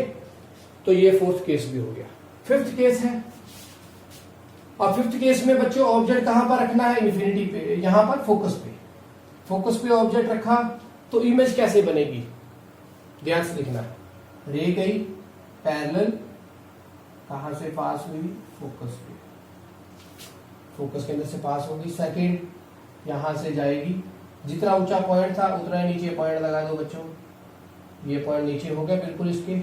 तो ये फोर्थ केस भी हो गया। फिफ्थ केस है, और फिफ्थ केस में बच्चों ऑब्जेक्ट कहां पर रखना है, इन्फिनिटी पे, यहां पर फोकस पे, फोकस पे ऑब्जेक्ट रखा तो इमेज कैसे बनेगी, ध्यान से लिखना, रे गई पैरेलल, कहां से पास हुई, फोकस पे, फोकस के अंदर से पास होगी। सेकंड यहां से जाएगी, जितना ऊंचा पॉइंट था उतना ही नीचे पॉइंट लगा दो बच्चों, ये पॉइंट नीचे हो गया बिल्कुल इसके,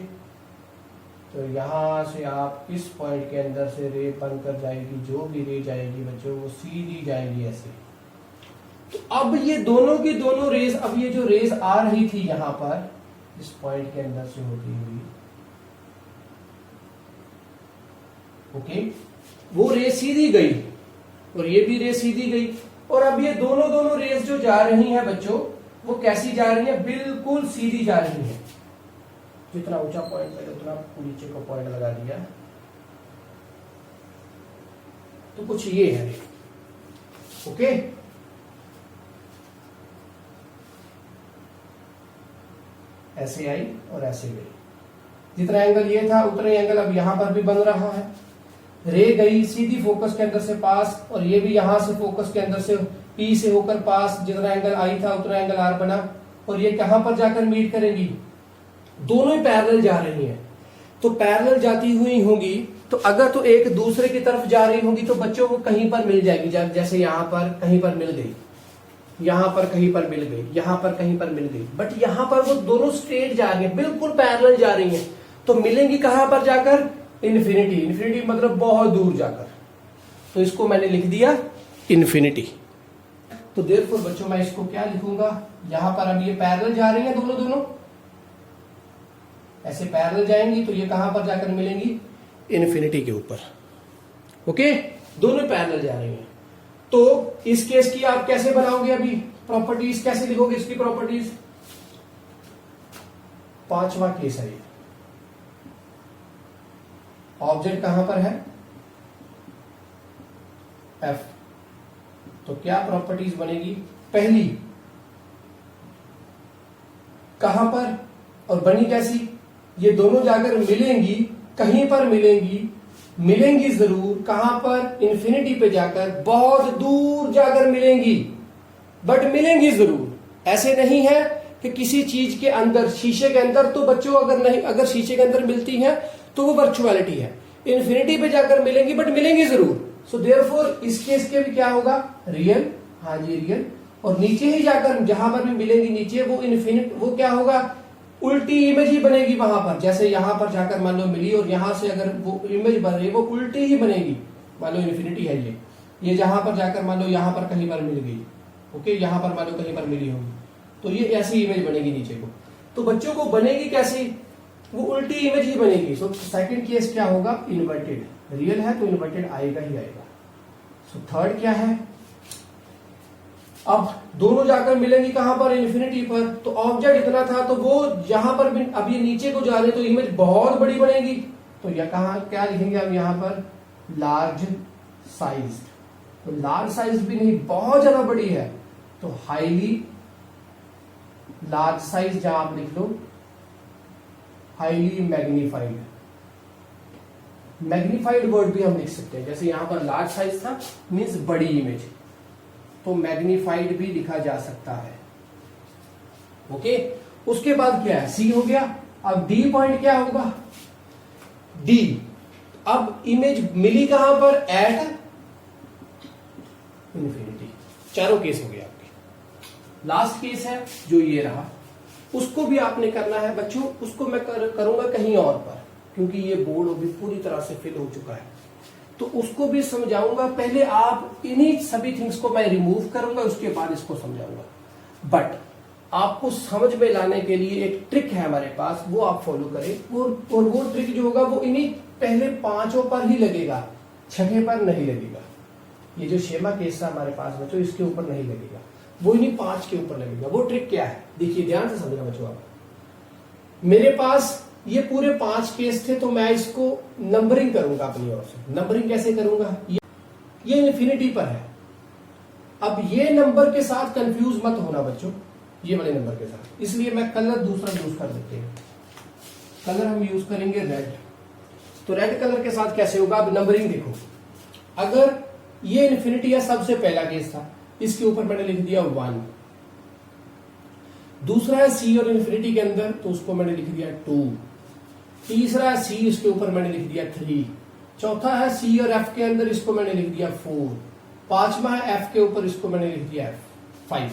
तो यहां से आप इस पॉइंट के अंदर से रे बनकर जाएगी, जो भी रे जाएगी बच्चों वो सीधी जाएगी ऐसे। तो अब ये दोनों की दोनों रेस, अब ये जो रेस आ रही थी यहां पर इस पॉइंट के अंदर से होती हुई, ओके, वो रे सीधी गई और ये भी रे सीधी गई, और अब ये दोनों रेज जो जा रही हैं बच्चों, वो कैसी जा रही है? बिल्कुल सीधी जा रही है। जितना ऊंचा पॉइंट है उतना नीचे को पॉइंट लगा दिया, तो कुछ ये है। ओके, ऐसे आई और ऐसे गई। जितना एंगल ये था उतना एंगल अब यहां पर भी बन रहा है। रे गई सीधी फोकस के अंदर से पास, और ये भी यहां से फोकस के अंदर से पी से होकर पास। जितना एंगल आई था उतना एंगल आर बना, और ये कहां पर जाकर मीट करेंगी? दोनों ही पैरेलल जा रही हैं। तो पैरेलल जाती हुई होंगी, तो अगर तो एक दूसरे की तरफ जा रही होंगी तो बच्चों को कहीं पर मिल जाएगी। जैसे यहां पर कहीं पर मिल गई, यहां पर कहीं पर मिल गई, यहां पर कहीं पर मिल गई, बट यहां पर वो दोनों स्ट्रेट जा रही है, बिल्कुल पैरेलल जा रही है। तो मिलेंगी कहां पर जाकर? इन्फिनिटी। इन्फिनिटी मतलब बहुत दूर जाकर। तो इसको मैंने लिख दिया इन्फिनिटी। तो देयरफॉर बच्चों मैं इसको क्या लिखूंगा? यहां पर अब ये पैरेलल जा रही है, दोनों ऐसे पैरेलल जाएंगी, तो ये कहां पर जाकर मिलेंगी? इन्फिनिटी के ऊपर। ओके, दोनों पैरेलल जा रही हैं। तो इस केस की आप कैसे बनाओगे? अभी प्रॉपर्टीज कैसे लिखोगे इसकी प्रॉपर्टीज? पांचवा केस है ये। ऑब्जेक्ट कहां पर है? एफ। तो क्या प्रॉपर्टीज बनेगी? पहली, कहां पर और बनी कैसी? ये दोनों जाकर मिलेंगी, कहीं पर मिलेंगी जरूर। कहां पर? इन्फिनिटी पे जाकर, बहुत दूर जाकर मिलेंगी, बट मिलेंगी जरूर। ऐसे नहीं है कि किसी चीज के अंदर, शीशे के अंदर तो बच्चों अगर शीशे के अंदर मिलती है तो वो वर्चुअलिटी है। इन्फिनिटी पे जाकर मिलेंगी, बट मिलेंगी जरूर। सो देयरफॉर इस केस के भी क्या होगा? रियल। हाँ जी, रियल। और नीचे ही जाकर जहां पर भी मिलेंगी नीचे, वो इन्फिनिट, वो क्या होगा? उल्टी इमेज ही बनेगी वहां पर। जैसे यहां पर जाकर मान लो मिली, और यहां से अगर वो इमेज बन रही है वो उल्टी ही बनेगी। मान लो इन्फिनिटी है ये जहां पर जाकर मान लो यहां पर कहीं पर मिल गई, ओके, यहां पर मान लो कहीं पर मिली होगी, तो ये ऐसी इमेज बनेगी नीचे को। तो बच्चों को बनेगी कैसी? वो उल्टी इमेज ही बनेगी। सो सेकंड केस क्या होगा? इन्वर्टेड। रियल है तो इन्वर्टेड आएगा ही आएगा। सो थर्ड क्या है? अब दोनों जाकर मिलेंगी कहां पर? इन्फिनिटी पर। तो ऑब्जेक्ट इतना था, तो वो यहां पर भी, अब ये नीचे को जा रहे तो इमेज बहुत बड़ी बनेगी। तो यह कहां क्या लिखेंगे हम यहां पर? Large size. तो लार्ज साइज भी नहीं, बहुत ज्यादा बड़ी है, तो हाईली लार्ज साइज जहां आप लिख लो हाईली मैग्नीफाइड। मैग्नीफाइड वर्ड भी हम लिख सकते हैं। जैसे यहां पर लार्ज साइज था, मीन्स बड़ी इमेज, तो मैग्नीफाइड भी लिखा जा सकता है। ओके, उसके बाद क्या है? सी हो गया। अब डी पॉइंट क्या होगा? डी, अब इमेज मिली कहां पर? At infinity. चारों केस हो गए आपके। लास्ट केस है जो ये रहा, उसको भी आपने करना है बच्चों। उसको मैं करूंगा कहीं और पर, क्योंकि ये बोर्ड अभी पूरी तरह से फिल हो चुका है, तो उसको भी समझाऊंगा। पहले आप इन्हीं सभी थिंग्स को मैं रिमूव करूंगा, उसके बाद इसको समझाऊंगा। बट आपको समझ में लाने के लिए एक ट्रिक है हमारे पास, वो आप फॉलो करें। और वो ट्रिक जो होगा वो इन्हीं पहले पांचों पर ही लगेगा, छठे पर नहीं लगेगा। ये जो शेमा केस है हमारे पास बच्चों, इसके ऊपर नहीं लगेगा, वो इन्हीं पांच के ऊपर लगेगा। वो ट्रिक क्या है? देखिए ध्यान से समझना बच्चों। आप, मेरे पास ये पूरे 5 केस थे, तो मैं इसको नंबरिंग करूंगा अपनी ओर से। नंबरिंग कैसे करूंगा? ये इन्फिनिटी पर है। अब ये नंबर के साथ कंफ्यूज मत होना बच्चों, ये वाले नंबर के साथ। इसलिए मैं कलर दूसरा यूज कर देते हैं। कलर हम यूज करेंगे रेड। तो रेड कलर के साथ कैसे होगा? अब नंबरिंग देखो, अगर ये इन्फिनिटी है, सबसे पहला केस था, इसके ऊपर मैंने लिख दिया 1। दूसरा है सी और इन्फिनिटी के अंदर, तो उसको मैंने लिख दिया 2। तीसरा है सी, इसके ऊपर मैंने लिख दिया 3। चौथा है सी और एफ के अंदर, इसको मैंने लिख दिया 4। पांचवा है एफ के ऊपर, इसको मैंने लिख दिया 5।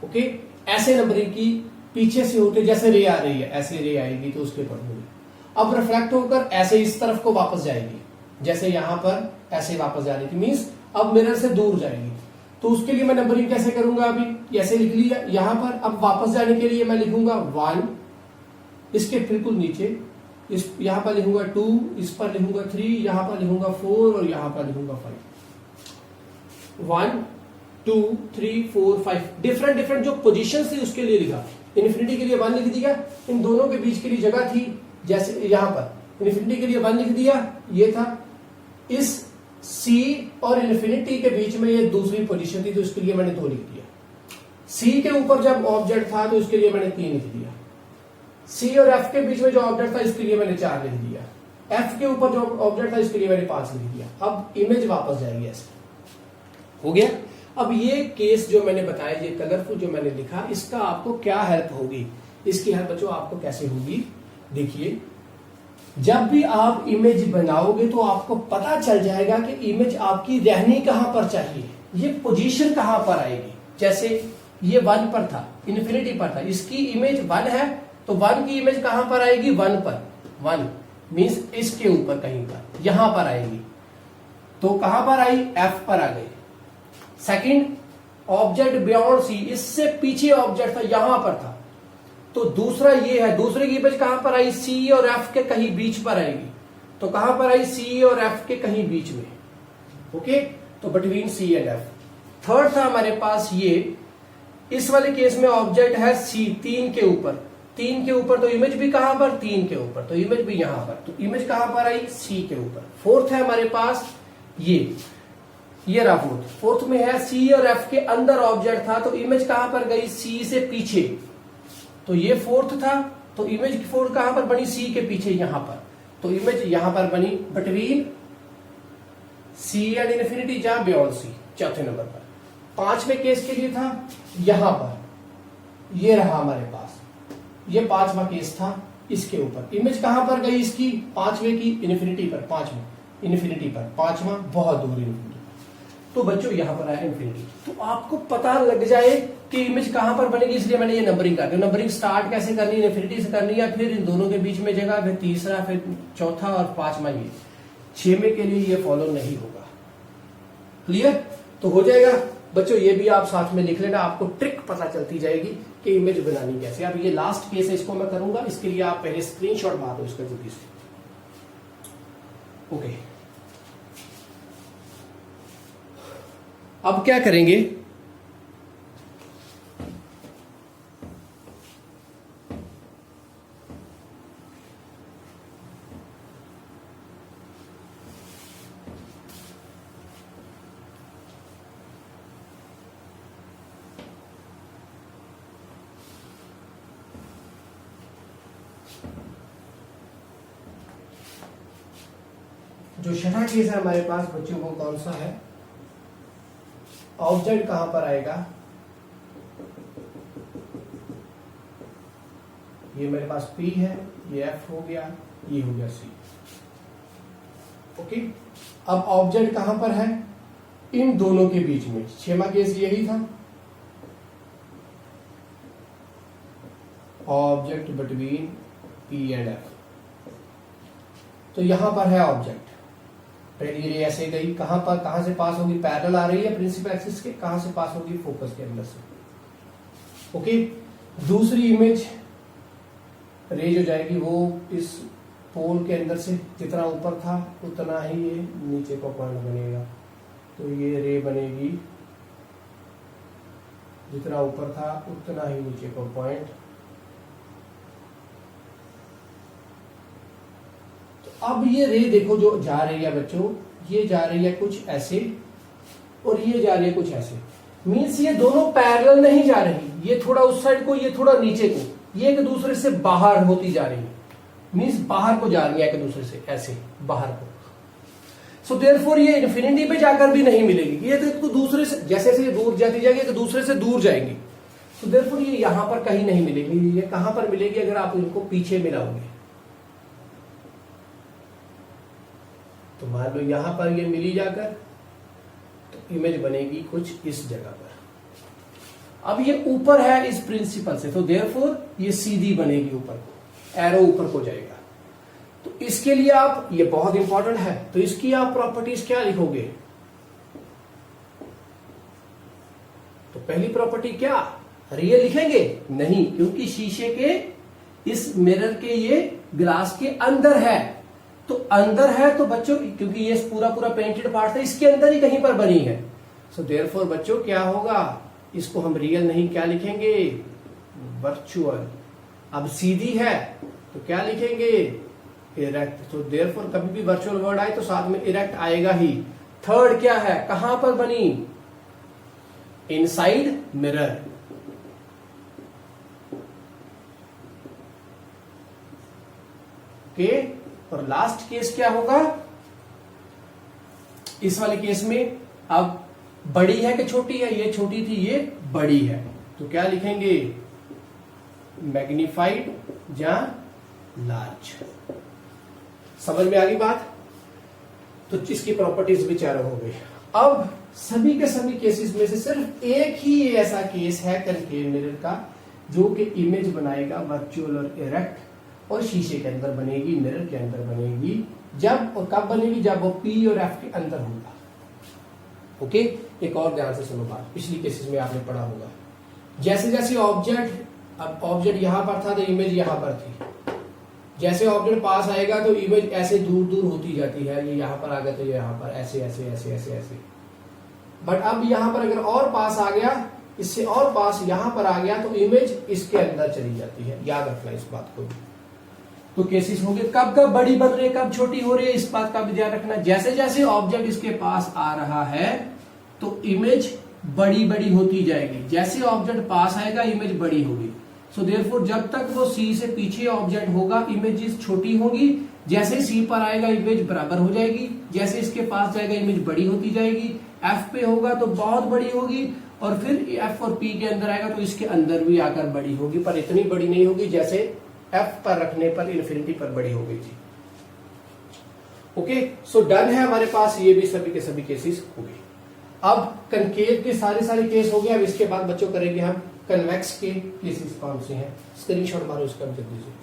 ओके, ऐसे नंबरिंग की पीछे से होते, जैसे रे आ रही है ऐसे रे आएगी तो उसके ऊपर होगी। अब रिफ्लेक्ट होकर ऐसे इस तरफ को वापस जाएगी, जैसे यहां पर ऐसे वापस जा रही थी, मीन्स अब मिरर से दूर जाएगी। तो उसके लिए मैं नंबरिंग कैसे करूंगा? अभी ऐसे लिख लिया यहां पर। अब वापस जाने के लिए मैं लिखूंगा 1, इसके बिल्कुल नीचे इस यहां पर लिखूंगा 2, इस पर लिखूंगा 3, यहां पर लिखूंगा 4 और यहां पर लिखूंगा 5। 1 2 3 4 5 डिफरेंट डिफरेंट जो पोजीशन थी उसके लिए लिखा। इन्फिनिटी के लिए 1 लिख दिया, इन दोनों के बीच के लिए जगह थी, जैसे यहां पर इन्फिनिटी के लिए 1 लिख दिया, ये था। इस C और इन्फिनिटी के बीच में ये दूसरी पोजीशन थी तो उसके लिए मैंने 2 लिख दिया। C के ऊपर जब ऑब्जेक्ट था तो उसके लिए मैंने 3 लिख दिया। C और F के बीच में जो ऑब्जेक्ट था इसके लिए मैंने 4 लिख दिया। F के ऊपर जो ऑब्जेक्ट था इसके लिए मैंने 5 लिख दिया। अब इमेज वापस जाएगी ऐसे, हो गया। अब ये केस जो मैंने बताया, ये कलरफुल जो मैंने लिखा, इसका आपको क्या हेल्प होगी? इसकी हेल्प बच्चों आपको कैसे होगी? देखिए, जब भी आप इमेज बनाओगे तो आपको पता चल जाएगा कि इमेज आपकी रहनी कहां पर चाहिए, ये पोजीशन कहां पर आएगी। जैसे ये 1 पर था, इन्फिनिटी पर था, इसकी इमेज 1 है तो 1 की इमेज कहां पर आएगी? 1 पर। 1 मींस इसके ऊपर कहीं पर, यहां पर आएगी। तो कहां पर आई? F पर आ गई। सेकंड, ऑब्जेक्ट बियॉन्ड C, इससे पीछे ऑब्जेक्ट था, यहां पर था, तो दूसरा ये है, दूसरे की इमेज कहां पर आई? C और F के कहीं बीच पर आएगी। तो कहां पर आई? C और F के कहीं बीच में। ओके, तो between C and F। Third था हमारे पास ये, इस वाले केस में ऑब्जेक्ट है C 3 के ऊपर, 3 के ऊपर, तो इमेज भी कहां पर? 3 के ऊपर, तो इमेज भी यहां पर, तो इमेज कहां पर आई? C के ऊपर। फोर्थ है हमारे पास ये रहा फोर्थ। फोर्थ में है C और F के अंदर ऑब्जेक्ट था तो इमेज कहां पर गई? C से पीछे, तो ये फोर्थ था, तो इमेज की फोर्थ कहां पर बनी? C के पीछे, यहां पर, तो इमेज यहां पर बनी बिटवीन C एंड इन्फिनिटी, जहां बियॉन्ड C, चौथे नंबर पर। पांचवें केस के लिए था यहां पर, ये रहा हमारे पास, ये पांचवा केस था, इसके ऊपर इमेज कहां पर गई इसकी? पांचवे की इन्फिनिटी पर, पांचवें इन्फिनिटी पर, पांचवा बहुत दूर इन्फिनिटी। तो बच्चों यहां पर आया इन्फिनिटी, तो आपको पता लग जाए कि इमेज कहां पर बनेगी, इसलिए मैंने ये नंबरिंग कर दी। नंबरिंग स्टार्ट कैसे करनी है? इन्फिनिटी से करनी है, फिर इन दोनों के बीच में जगह, फिर तीसरा, फिर चौथा और पांचवा। ये 6वें के लिए ये फॉलो नहीं होगा। क्लियर? तो हो जाएगा बच्चों, ये भी आप साथ में लिख लेना, आपको ट्रिक पता चलती जाएगी कि इमेज बनानी कैसे। अब ये लास्ट केस है, इसको मैं करूंगा, इसके लिए आप पहले स्क्रीनशॉट मार दो इसका जल्दी से। ओके, अब क्या करेंगे? जो छठा केस है हमारे पास बच्चों, वो कौन सा है? ऑब्जेक्ट कहां पर आएगा? ये मेरे पास P है, ये F हो गया, ये हो गया C। ओके, अब ऑब्जेक्ट कहां पर है? इन दोनों के बीच में। 6वां केस यही था, object between P and F। तो यहां पर है ऑब्जेक्ट, पहली रे ऐसे गई, कहां पर, कहां से पास होगी? पैरेलल आ रही है प्रिंसिपल एक्सिस के, कहां से पास होगी? फोकस के अंदर से। ओके, दूसरी इमेज रे जो जाएगी वो इस पोल के अंदर से, जितना ऊपर था उतना ही ये नीचे का पॉइंट बनेगा, तो ये रे बनेगी, जितना ऊपर था उतना ही नीचे का पॉइंट। अब ये रे देखो जो जा रही है बच्चों, ये जा रही है कुछ ऐसे और ये जा रही है कुछ ऐसे, मीन्स ये दोनों पैरेलल नहीं जा रही, ये थोड़ा उस साइड को, ये थोड़ा नीचे को, ये एक दूसरे से बाहर होती जा रही है, मीन्स बाहर को जा रही है एक दूसरे से, ऐसे बाहर को। सो देयरफॉर ये इन्फिनिटी पे जाकर भी नहीं मिलेगी, ये तो दूसरे से जैसे जैसे दूर जाती जाएगी एक दूसरे से दूर जाएंगी, तो देयरफॉर ये यहां पर कहीं नहीं मिलेगी। ये कहां पर मिलेगी? अगर आप इनको पीछे मिलाओगे तो मान लो यहां पर ये मिली जाकर, तो इमेज बनेगी कुछ इस जगह पर। अब ये ऊपर है इस प्रिंसिपल से, तो देयरफॉर ये सीधी बनेगी, ऊपर को एरो ऊपर को जाएगा। तो इसके लिए आप, ये बहुत इंपॉर्टेंट है, तो इसकी आप प्रॉपर्टीज क्या लिखोगे? तो पहली प्रॉपर्टी क्या? रियल लिखेंगे? नहीं, क्योंकि शीशे के इस मिरर के ये ग्लास के अंदर है, तो अंदर है तो बच्चों, क्योंकि ये पूरा पूरा पेंटेड पार्ट है, इसके अंदर ही कहीं पर बनी है, सो देयरफॉर बच्चों क्या होगा, इसको हम रियल नहीं क्या लिखेंगे, वर्चुअल। अब सीधी है तो क्या लिखेंगे, इरेक्ट। तो देयरफॉर कभी भी वर्चुअल वर्ड आए तो साथ में इरेक्ट आएगा ही। थर्ड क्या है, कहां पर बनी, इनसाइड मिरर। ओके, और लास्ट केस क्या होगा, इस वाले केस में अब बड़ी है कि छोटी है, ये छोटी थी ये बड़ी है, तो क्या लिखेंगे, मैग्निफाइड या लार्ज। समझ में आ गई बात। तो इसकी प्रॉपर्टीज भी चारों हो गई। अब सभी के सभी केसेस में से सिर्फ एक ही ऐसा केस है कनकेव मिरर का जो कि इमेज बनाएगा वर्चुअल और इरेक्ट, और शीशे के अंदर बनेगी, मिरर के अंदर बनेगी। जब और कब बनेगी, जब वो पी और एफ के अंदर होगा। ओके, एक और ध्यान से सुनो बात, पिछली केसेस में आपने पढ़ा होगा, जैसे जैसे ऑब्जेक्ट, अब ऑब्जेक्ट यहां पर था तो इमेज यहां पर थी, जैसे ऑब्जेक्ट पास आएगा तो इमेज ऐसे दूर दूर होती जाती है, ये यहां पर आ गया तो ये यहां पर, ऐसे ऐसे ऐसे ऐसे ऐसे। बट अब यहां पर अगर और पास आ गया, इससे और पास यहां पर आ गया तो इमेज इसके अंदर चली जाती है। याद रखना इस बात को। तो केसेस होंगे कब कब बड़ी बन रही है, कब छोटी हो रही है, इस बात का भी ध्यान रखना। जैसे जैसे ऑब्जेक्ट इसके पास आ रहा है तो इमेज बड़ी बड़ी होती जाएगी, जैसे ऑब्जेक्ट पास आएगा इमेज बड़ी होगी। सो देयरफॉर जब तक वो सी से पीछे ऑब्जेक्ट होगा इमेजेस छोटी होगी, जैसे सी पर आएगा इमेज बराबर हो जाएगी, जैसे इसके पास जाएगा इमेज बड़ी होती जाएगी। एफ पे होगा तो बहुत बड़ी होगी, और फिर एफ और पी के अंदर आएगा तो इसके अंदर भी आकर बड़ी होगी, पर इतनी बड़ी नहीं होगी जैसे एफ पर रखने पर इन्फिनिटी पर बड़ी हो गई थी। ओके, सो डन है हमारे पास, ये भी सभी के सभी केसेस हो गए। अब कनकेव के सारे केस हो गए। अब इसके बाद बच्चों करेंगे हम कन्वेक्स के केसेस कौन से हैं। स्क्रीनशॉट मारो इसका जल्दी से।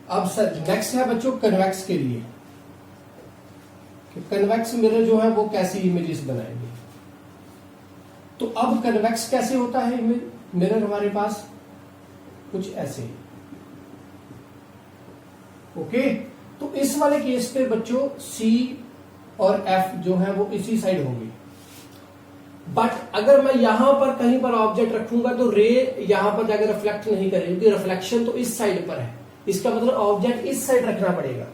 अब सर नेक्स्ट है बच्चों कन्वेक्स के लिए, कन्वेक्स मिरर जो है वो कैसी इमेजेस बनाएंगे। तो अब कन्वेक्स कैसे होता है मिरर हमारे पास, कुछ ऐसे। ओके, तो इस वाले केस पे बच्चों सी और एफ जो है वो इसी साइड होंगे। बट अगर मैं यहां पर कहीं पर ऑब्जेक्ट रखूंगा तो रे यहां पर जाकर रिफ्लेक्ट नहीं करेगी, क्योंकि रिफ्लेक्शन तो इस साइड पर है। इसका मतलब ऑब्जेक्ट इस साइड रखना पड़ेगा।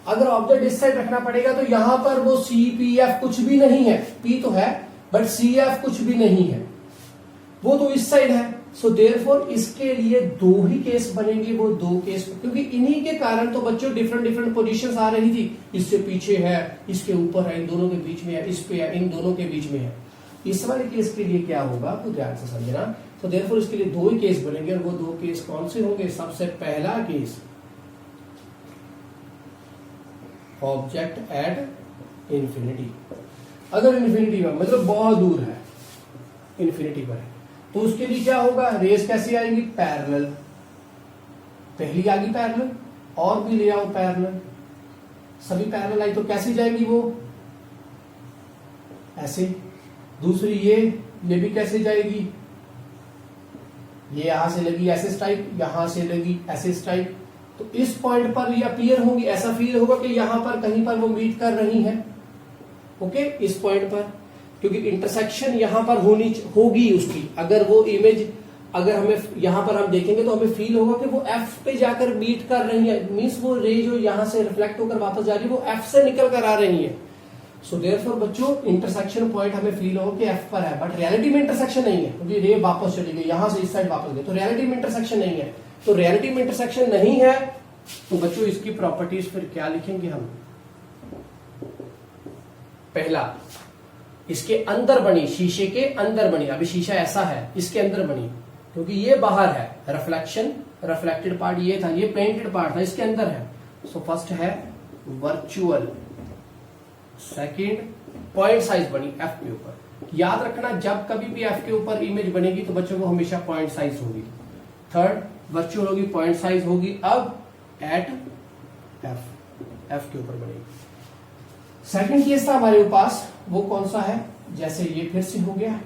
अगर ऑब्जेक्ट इस साइड रखना पड़ेगा तो यहां पर वो सी पी एफ कुछ भी नहीं है, पी तो है बट सी एफ कुछ भी नहीं है, वो तो इस साइड है। सो देयरफॉर इसके लिए दो ही केस बनेंगे, वो दो केस, क्योंकि इन्हीं के कारण तो बच्चों डिफरेंट डिफरेंट पोजीशंस आ रही थी। इससे पीछे है, इसके ऊपर है, इन दोनों के बीच में है, इस पे है, इन दोनों के बीच में है। इस वाले केस के लिए क्या होगा तो ध्यान से समझना। तो देयरफॉर इसके लिए दो ही केस बनेंगे, और वो दो केस कौन से होंगे। सबसे पहला केस ऑब्जेक्ट एट इन्फिनिटी, अगर इन्फिनिटी में मतलब बहुत दूर है, इन्फिनिटी पर है, तो उसके लिए क्या होगा, रेस कैसी आएंगी, पैरेलल। पहली आ गई पैरेलल, और भी ले आओ पैरेलल, सभी पैरेलल आई तो कैसी जाएगी वो, ऐसे। दूसरी ये भी कैसे जाएगी, ये यहां से लगी ऐसे स्ट्राइक, यहां से लगी ऐसे स्ट्राइक, तो इस पॉइंट पर ये अपीयर होंगी। ऐसा फील होगा कि यहां पर कहीं पर वो मीट कर रही है। ओके, इस पॉइंट पर, क्योंकि इंटरसेक्शन यहां पर होगी उसकी। अगर वो इमेज, अगर हमें यहां पर हम देखेंगे तो हमें फील होगा कि वो एफ पे जाकर मीट कर रही है, मींस वो रे जो यहां से रिफ्लेक्ट होकर वापस जा रही है वो एफ से निकल कर आ रही है। सो देयरफॉर बच्चों इंटरसेक्शन पॉइंट हमें फील होगा कि एफ पर है, बट रियलिटी में इंटरसेक्शन नहीं है, क्योंकि रे वापस चली गई यहां से इस साइड वापस गई, तो रियलिटी में इंटरसेक्शन नहीं है। तो रियलिटी में इंटरसेक्शन नहीं है तो बच्चों इसकी प्रॉपर्टीज फिर क्या लिखेंगे हम। पहला, इसके अंदर बनी, शीशे के अंदर बनी। अभी शीशा ऐसा है, इसके अंदर बनी, क्योंकि ये बाहर है, रिफ्लेक्शन, रिफ्लेक्टेड पार्ट ये था, ये पेंटेड पार्ट था, इसके अंदर है। सो फर्स्ट है वर्चुअल, सेकंड पॉइंट साइज बनी एफ के ऊपर। याद रखना जब कभी भी एफ के ऊपर इमेज बनेगी तो बच्चों को हमेशा पॉइंट साइज होगी। थर्ड वर्चुअल होगी, पॉइंट साइज होगी। अब एट एफ के ऊपर बनेगी। सेकंड केस था हमारे पास, वो कौन सा है, जैसे ये फिर से हो गया,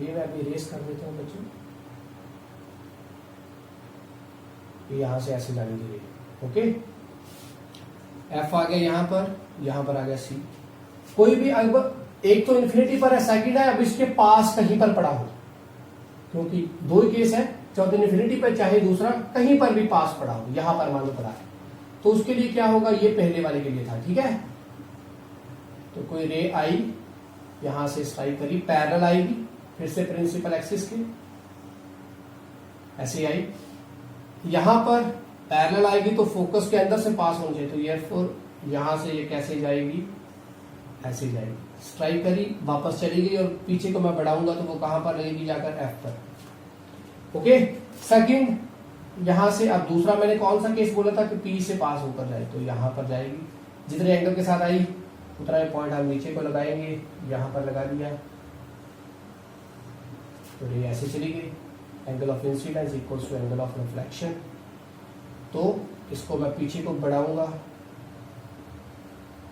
ये मैं अभी इरेज कर देता हूँ बच्चों, ये यहां से ऐसे जाने की रे। ओके, एफ आ गया यहाँ पर आ गया सी। कोई भी अब एक तो इन्फिनिटी पर है, सेकंड है अब इसके पास कहीं पर पड़ा हो, क्योंकि दो ही केस है, चाहे इन्फिनिटी पर चाहे दूसरा कहीं पर भी पास पड़ा हो, यहां पर मान लो पड़ा है, तो उसके लिए क्या होगा, ये पहले वाले के लिए था, ठीक है। तो कोई रे आई यहां से स्ट्राइक करी, पैरेलल आएगी, फिर से प्रिंसिपल एक्सिस के ऐसे आई, यहां पर पैरेलल आएगी तो फोकस के अंदर से पास होना चाहिए, तो ये यहां से ये कैसे जाएगी, ऐसे जाएगी, स्ट्राइक करी वापस चली गई, और पीछे को मैं बढ़ाऊंगा तो वो कहां पर लगेगी, जाकर एफ पर। ओके, सेकंड यहां से, अब दूसरा मैंने कौन सा केस बोला था कि पी से पास होकर जाए, तो यहां पर जाएगी, जितने एंगल के साथ आई उतना ही पॉइंट हम नीचे को लगाएंगे, यहां पर लगा दिया, तो ये ऐसे चली गई, angle of incidence equals to angle of reflection. तो इसको मैं पीछे को बढ़ाऊंगा,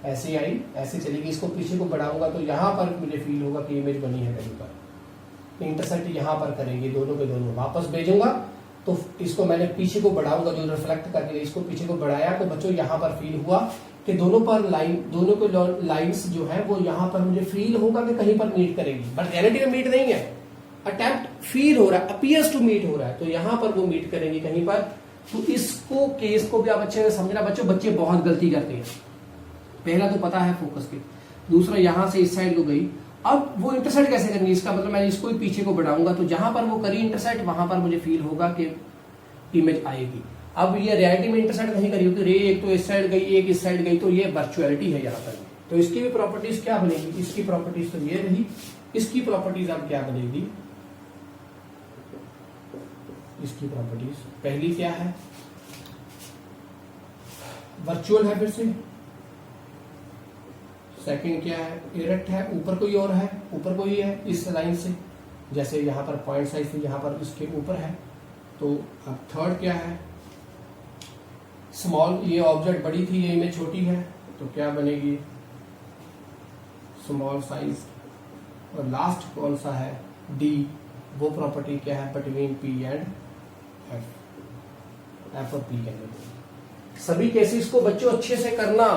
ऐसे आई ऐसे चलेगी, इसको पीछे को बढ़ाऊंगा तो यहां पर मुझे फील होगा कि इमेज बनी है कहीं पर, इंटरसेक्ट यहां पर करेंगे, दोनों के दोनों वापस भेजूंगा, तो इसको मैंने पीछे को बढ़ाऊंगा, जो रिफ्लेक्ट करके इसको पीछे को बढ़ाया, तो बच्चों यहां पर फील हुआ कि दोनों पर लाइन, दोनों के लाइंस जो है वो यहां पर मुझे फील होगा कि कहीं पर मीट करेगी, बट रियलिटी में मीट नहीं है, अटेम्प्ट फील हो रहा है, अपीयर्स टू मीट हो रहा है, तो यहां पर वो मीट करेंगी कहीं पर। तो इसको केस को भी आप अच्छे से समझना बच्चों, बच्चे बहुत गलती करते हैं, पहला तो पता है फोकस के, दूसरा यहां से इस साइड को गई, अब वो इंटरसेक्ट कैसे करेंगे, इसका मतलब मैं इसको ही पीछे को बढ़ाऊंगा, तो जहां पर वो करी इंटरसेक्ट वहां पर मुझे फील होगा कि इमेज आएगी। अब ये रियलिटी में इंटरसेक्ट नहीं करी होगी, रे एक तो इस साइड गई एक इस साइड गई, तो ये वर्चुअलिटी है यहाँ पर, तो इसकी भी प्रॉपर्टीज क्या बनेगी, इसकी प्रॉपर्टीज तो ये रही, इसकी प्रॉपर्टीज अब क्या बनेगी, इसकी प्रॉपर्टीज पहली क्या है, वर्चुअल है, फिर से सेकंड क्या है, इरेक्ट है, ऊपर कोई और है, ऊपर कोई है इस लाइन से, जैसे यहां पर पॉइंट साइज थी, यहां पर इसके ऊपर है, तो अब थर्ड क्या है, स्मॉल, ये ऑब्जेक्ट बड़ी थी, ये इमेज छोटी है, तो क्या बनेगी, स्मॉल साइज, और लास्ट कौन सा है, डी, वो प्रॉपर्टी क्या है, between P and F, F और पी के अंदर। सभी केसेस को बच्चों अच्छे से करना,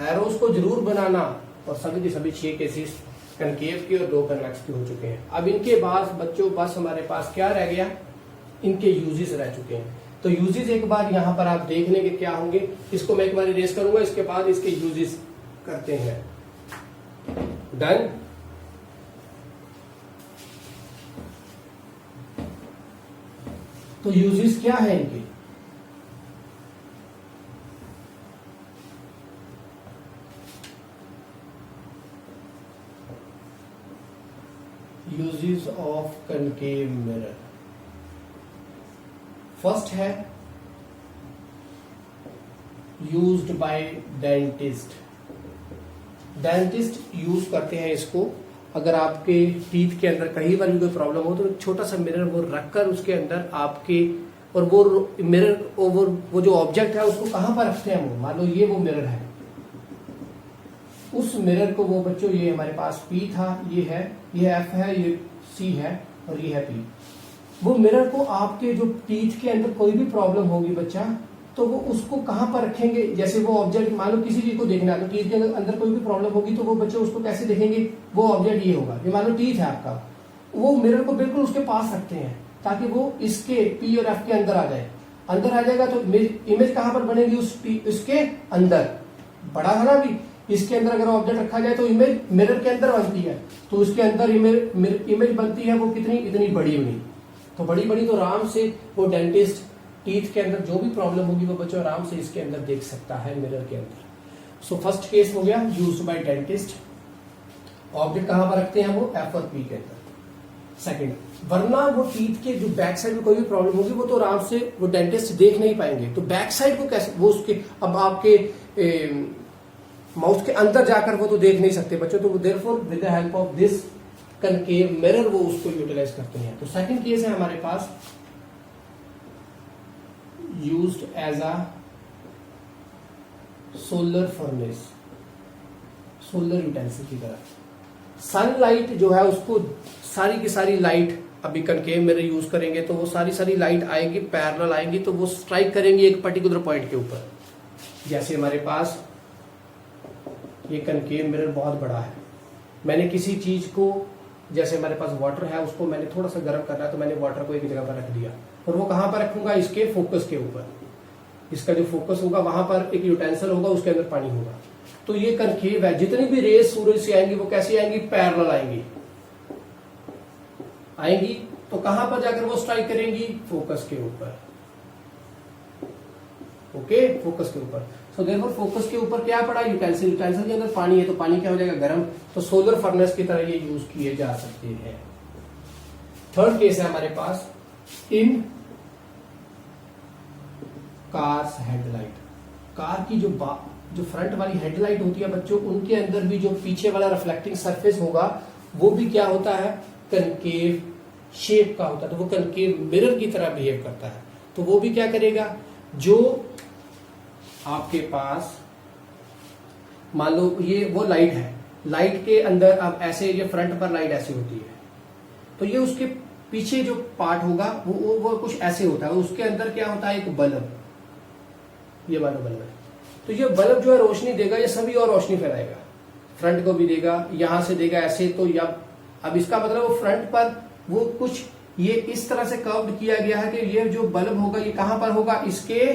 एरोस को जरूर बनाना, और सभी के सभी 6 केसेस कनकेव की और 2 कन्वेक्स की हो चुके हैं। अब इनके बाद बच्चों बस हमारे पास क्या रह गया, इनके यूजेस रह चुके हैं, तो यूजेस एक बार यहां पर आप देख लेंगे क्या होंगे, इसको मैं एक बार इरेज करूंगा, इसके बाद इसके यूजेस करते हैं। डन। तो यूजेस क्या है इनके, uses of concave mirror, first है used by dentist, dentist use करते हैं इसको, अगर आपके टीथ के अंदर कहीं बार भी कोई प्रॉब्लम हो तो छोटा सा मिरर वो रखकर उसके अंदर आपके, और वो मिरर वो जो ऑब्जेक्ट है उसको कहां पर रखते हैं, वो मान लो ये वो मिरर है, उस मिरर को वो बच्चों, ये हमारे पास P था, ये है, ये F है, ये C है, और ये है P, वो मिरर को आपके जो टीथ के अंदर कोई भी प्रॉब्लम होगी बच्चा, तो वो उसको कहां पर रखेंगे, जैसे वो ऑब्जेक्ट, मान लो किसी चीज को देखना है तो टीथ के अंदर कोई भी प्रॉब्लम होगी, तो वो बच्चे उसको कैसे देखेंगे, वो ऑब्जेक्ट ये होगा, ये मान लो टीथ है आपका, वो मिरर को बिल्कुल उसके पास रखते हैं ताकि वो इसके P और F के अंदर आ जाए, अंदर आ जाएगा तो इमेज कहां पर बनेगी, उसके अंदर, बड़ा है ना, अभी इसके अंदर अगर ऑब्जेक्ट रखा जाए तो इमेज मिरर के अंदर बनती है, तो उसके अंदर इमेज बनती है, वो कितनी, इतनी बड़ी बनी, तो बड़ी बड़ी तो आराम से वो डेंटिस्ट टीथ के अंदर जो भी प्रॉब्लम होगी वो बच्चों आराम से इसके अंदर देख सकता है, मिरर के अंदर। सो फर्स्ट केस हो गया यूज्ड बाय डेंटिस्ट, ऑब्जेक्ट कहां पर रखते हैं, वो एफ और पी के अंदर। सेकंड, वरना वो टीथ के जो बैक साइड में कोई भी प्रॉब्लम होगी वो तो आराम से वो डेंटिस्ट देख नहीं पाएंगे, तो बैक साइड को कैसे, वो उसके, अब आपके माउथ के अंदर जाकर वो तो देख नहीं सकते बच्चों, तो therefore with the help of this concave mirror वो उसको यूटिलाइज करते हैं। तो सेकंड केस है हमारे पास used as a solar furnace, solar utensil की तरह। सनलाइट जो है उसको सारी की सारी लाइट, अभी कनकेव मिरर यूज करेंगे तो वो सारी लाइट आएगी, पैरेलल आएंगी, तो वो स्ट्राइक करेंगी एक पर्टिकुलर पॉइंट के ऊपर। जैसे हमारे पास ये कनकेव मिरर बहुत बड़ा है, मैंने किसी चीज को, जैसे हमारे पास वाटर है, उसको मैंने थोड़ा सा गर्म करना है तो मैंने वाटर को एक जगह पर रख दिया, और वो कहां पर रखूंगा, इसके फोकस के ऊपर। इसका जो फोकस होगा वहां पर एक यूटेंसिल होगा, उसके अंदर पानी होगा। तो ये कनकेव है, जितनी भी रेज सूरज से आएंगी वो कैसी आएंगी, पैरेलल आएंगी। तो कहां पर जाकर वो स्ट्राइक करेंगी, फोकस के ऊपर। ओके, फोकस के ऊपर। सो देयरफॉर फोकस के ऊपर क्या पड़ा, यूटेंसिल। यूटेंसिल के अंदर पानी है तो पानी क्या हो जाएगा, गर्म। तो सोलर फर्नेस की तरह ये यूज किए जा सकते हैं। थर्ड केस है हमारे पास इन कार्स हेडलाइट। कार की जो फ्रंट वाली हेडलाइट होती है बच्चों, उनके अंदर भी जो पीछे वाला रिफ्लेक्टिंग सरफेस होगा वो भी क्या होता है, कनकेव शेप का होता है। तो वो कनकेव मिरर की तरह बिहेव करता है। तो वो भी क्या करेगा, जो आपके पास मान लो ये वो लाइट है, लाइट के अंदर अब ऐसे ये फ्रंट पर लाइट ऐसी होती है, तो ये उसके पीछे जो पार्ट होगा वो कुछ ऐसे होता है। उसके अंदर क्या होता है, एक बल्ब, ये वाला बल्ब है। तो ये बल्ब जो है रोशनी देगा, ये सभी और रोशनी फैलाएगा, फ्रंट को भी देगा, यहां से देगा ऐसे। तो अब इसका मतलब वो फ्रंट पर वो कुछ ये इस तरह से कर्व किया गया है कि ये जो बल्ब होगा ये कहां पर होगा, इसके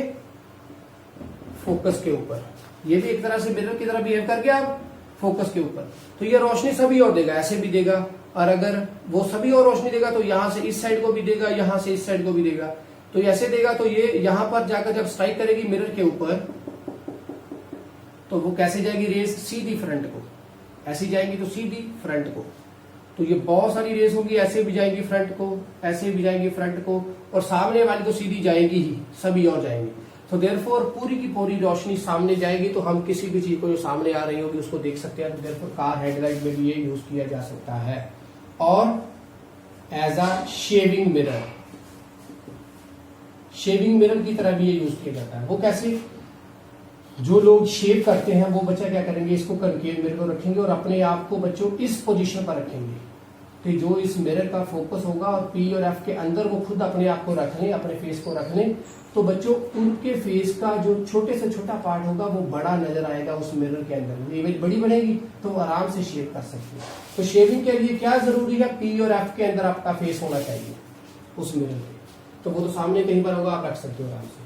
फोकस के ऊपर। ये भी एक तरह से मिरर की तरह बिहेव कर गया अब फोकस के ऊपर। तो ये रोशनी सभी और देगा, ऐसे भी देगा, और अगर वो सभी और रोशनी देगा तो यहां से इस साइड को भी देगा, यहां से इस साइड को भी देगा। तो ऐसे देगा तो ये यहां पर जाकर जब स्ट्राइक करेगी मिरर के ऊपर, तो वो कैसे जाएगी, रेस सीधी फ्रंट को, ऐसी जाएंगी तो सीधी फ्रंट को। तो ये बहुत सारी रेस होगी, ऐसे भी जाएंगी फ्रंट को, ऐसे भी जाएंगी फ्रंट को, और सामने वाली तो सीधी जाएगी ही, सभी और जाएंगी। तो देयरफॉर पूरी की पूरी रोशनी सामने जाएगी, तो हम किसी भी चीज को जो सामने आ रही होगी उसको देख सकते हैं। तो देयरफॉर कार हेडलाइट में भी ये यूज किया जा सकता है। और as a shaving mirror, shaving mirror की तरह भी ये यूज किया जाता है। वो कैसे, जो लोग शेव करते हैं वो बच्चा क्या करेंगे, इसको कनकेव मिरर को रखेंगे और अपने आप को बच्चों इस पोजीशन पर रखेंगे कि जो इस मिरर का फोकस होगा, और पी और एफ के अंदर वो खुद अपने आप को रख लें, अपने फेस को रख लें। तो बच्चों उनके फेस का जो छोटे से छोटा पार्ट होगा वो बड़ा नजर आएगा उस मिरर के अंदर, इमेज बड़ी बनेगी, तो वो आराम से शेव कर सकते हैं। तो शेविंग के लिए क्या जरूरी है, पी और एफ के अंदर आपका फेस होना चाहिए उस मिरर के। तो वो तो सामने कहीं पर होगा, आप रख सकते हो आराम से।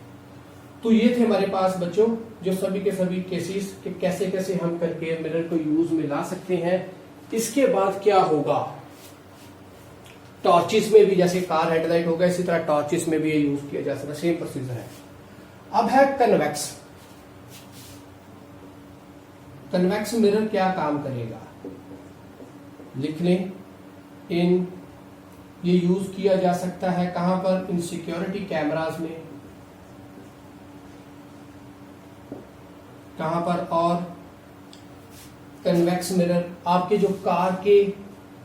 तो ये थे हमारे पास बच्चों जो सभी के सभी केसेस कि कैसे कैसे हम कनकेव मिरर को यूज में ला सकते हैं। इसके बाद क्या होगा, टॉर्चिस में भी जैसे कार हेडलाइट होगा इसी तरह टॉर्चिस में भी ये यूज किया जा सकता है, सेम प्रोसीजर है। अब है कन्वेक्स। कन्वेक्स मिरर क्या काम करेगा, लिख लें। ये यूज किया जा सकता है कहां पर, इन सिक्योरिटी कैमरास में, कहां पर, और कन्वेक्स मिरर आपके जो कार के,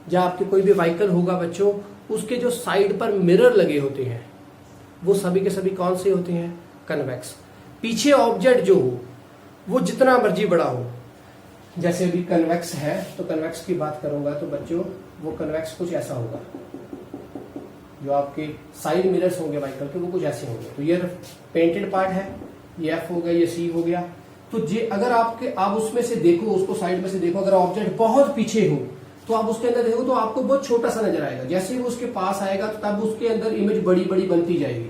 जहां आपके कोई भी व्हीकल होगा बच्चों, उसके जो साइड पर मिरर लगे होते हैं वो सभी के सभी कौन से होते हैं, कन्वेक्स। पीछे ऑब्जेक्ट जो हो वो जितना मर्जी बड़ा हो, जैसे अभी कन्वेक्स है तो कन्वेक्स की बात करूंगा तो बच्चों वो कन्वेक्स कुछ ऐसा होगा, जो आपके साइड मिरर्स होंगे व्हीकल के वो कुछ ऐसे होंगे। तो ये पेंटेड पार्ट है, ये एफ हो गया, ये सी हो गया। तो अगर आप उसमें से देखो, उसको साइड में से देखो, अगर ऑब्जेक्ट बहुत पीछे हो तो आप उसके अंदर देखो तो आपको बहुत छोटा सा नजर आएगा। जैसे वो उसके पास आएगा तो तब उसके अंदर इमेज बड़ी बड़ी बनती जाएगी।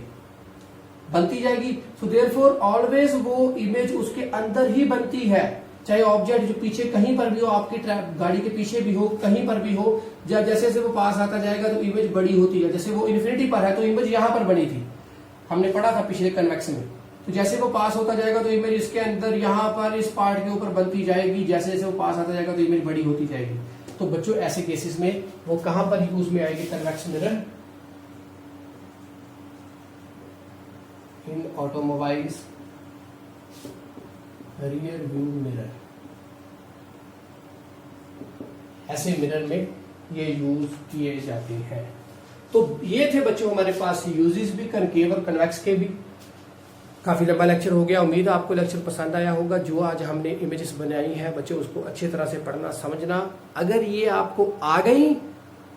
सो देयरफॉर ऑलवेज वो इमेज उसके अंदर ही बनती है, चाहे ऑब्जेक्ट जो पीछे कहीं पर भी हो, आपकी गाड़ी के पीछे भी हो, कहीं पर भी हो। जैसे जैसे वो पास आता जाएगा तो इमेज बड़ी होती है। जैसे वो इन्फिनिटी पर है तो इमेज यहां पर बनी थी, हमने पढ़ा था पिछले कन्वेक्स में। तो जैसे वो पास होता जाएगा तो इमेज इसके अंदर यहाँ पर इस पार्ट के ऊपर बनती जाएगी। जैसे जैसे वो पास आता जाएगा तो इमेज बड़ी होती जाएगी। तो बच्चों ऐसे केसेस में वो कहां पर यूज में आएगी, कन्वेक्स मिरर, इन ऑटोमोबाइल्स रियर व्यू मिरर। ऐसे मिरर में ये यूज किए जाते हैं। तो ये थे बच्चों हमारे पास यूजेस भी कनकेव और कन्वेक्स के भी। काफी लंबा लेक्चर हो गया। उम्मीद है आपको लेक्चर पसंद आया होगा। जो आज हमने इमेजेस बनाई है बच्चों, उसको अच्छी तरह से पढ़ना समझना। अगर ये आपको आ गई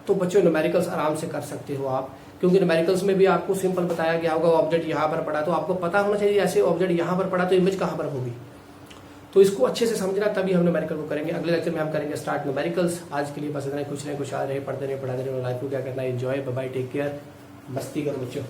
तो बच्चों न्यूमेरिकल्स आराम से कर सकते हो आप, क्योंकि न्यूमेरिकल्स में भी आपको सिंपल बताया गया होगा। ऑब्जेक्ट यहाँ पर पड़ा तो आपको पता होना चाहिए ऐसे ऑब्जेक्ट यहाँ पर पड़ा तो इमेज कहाँ पर होगी। तो इसको अच्छे से समझना, तभी हम न्यूमेरिकल को करेंगे। अगले लेक्चर में हम करेंगे स्टार्ट न्यूमेरिकल्स। आज के लिए बस इतना ही। कुछ नहीं, कुछ आ रहे, पढ़ते रहे, पढ़ाते रहे। लाइफ को क्या करना है, enjoy. Bye bye, take care, मस्ती करो बच्चों।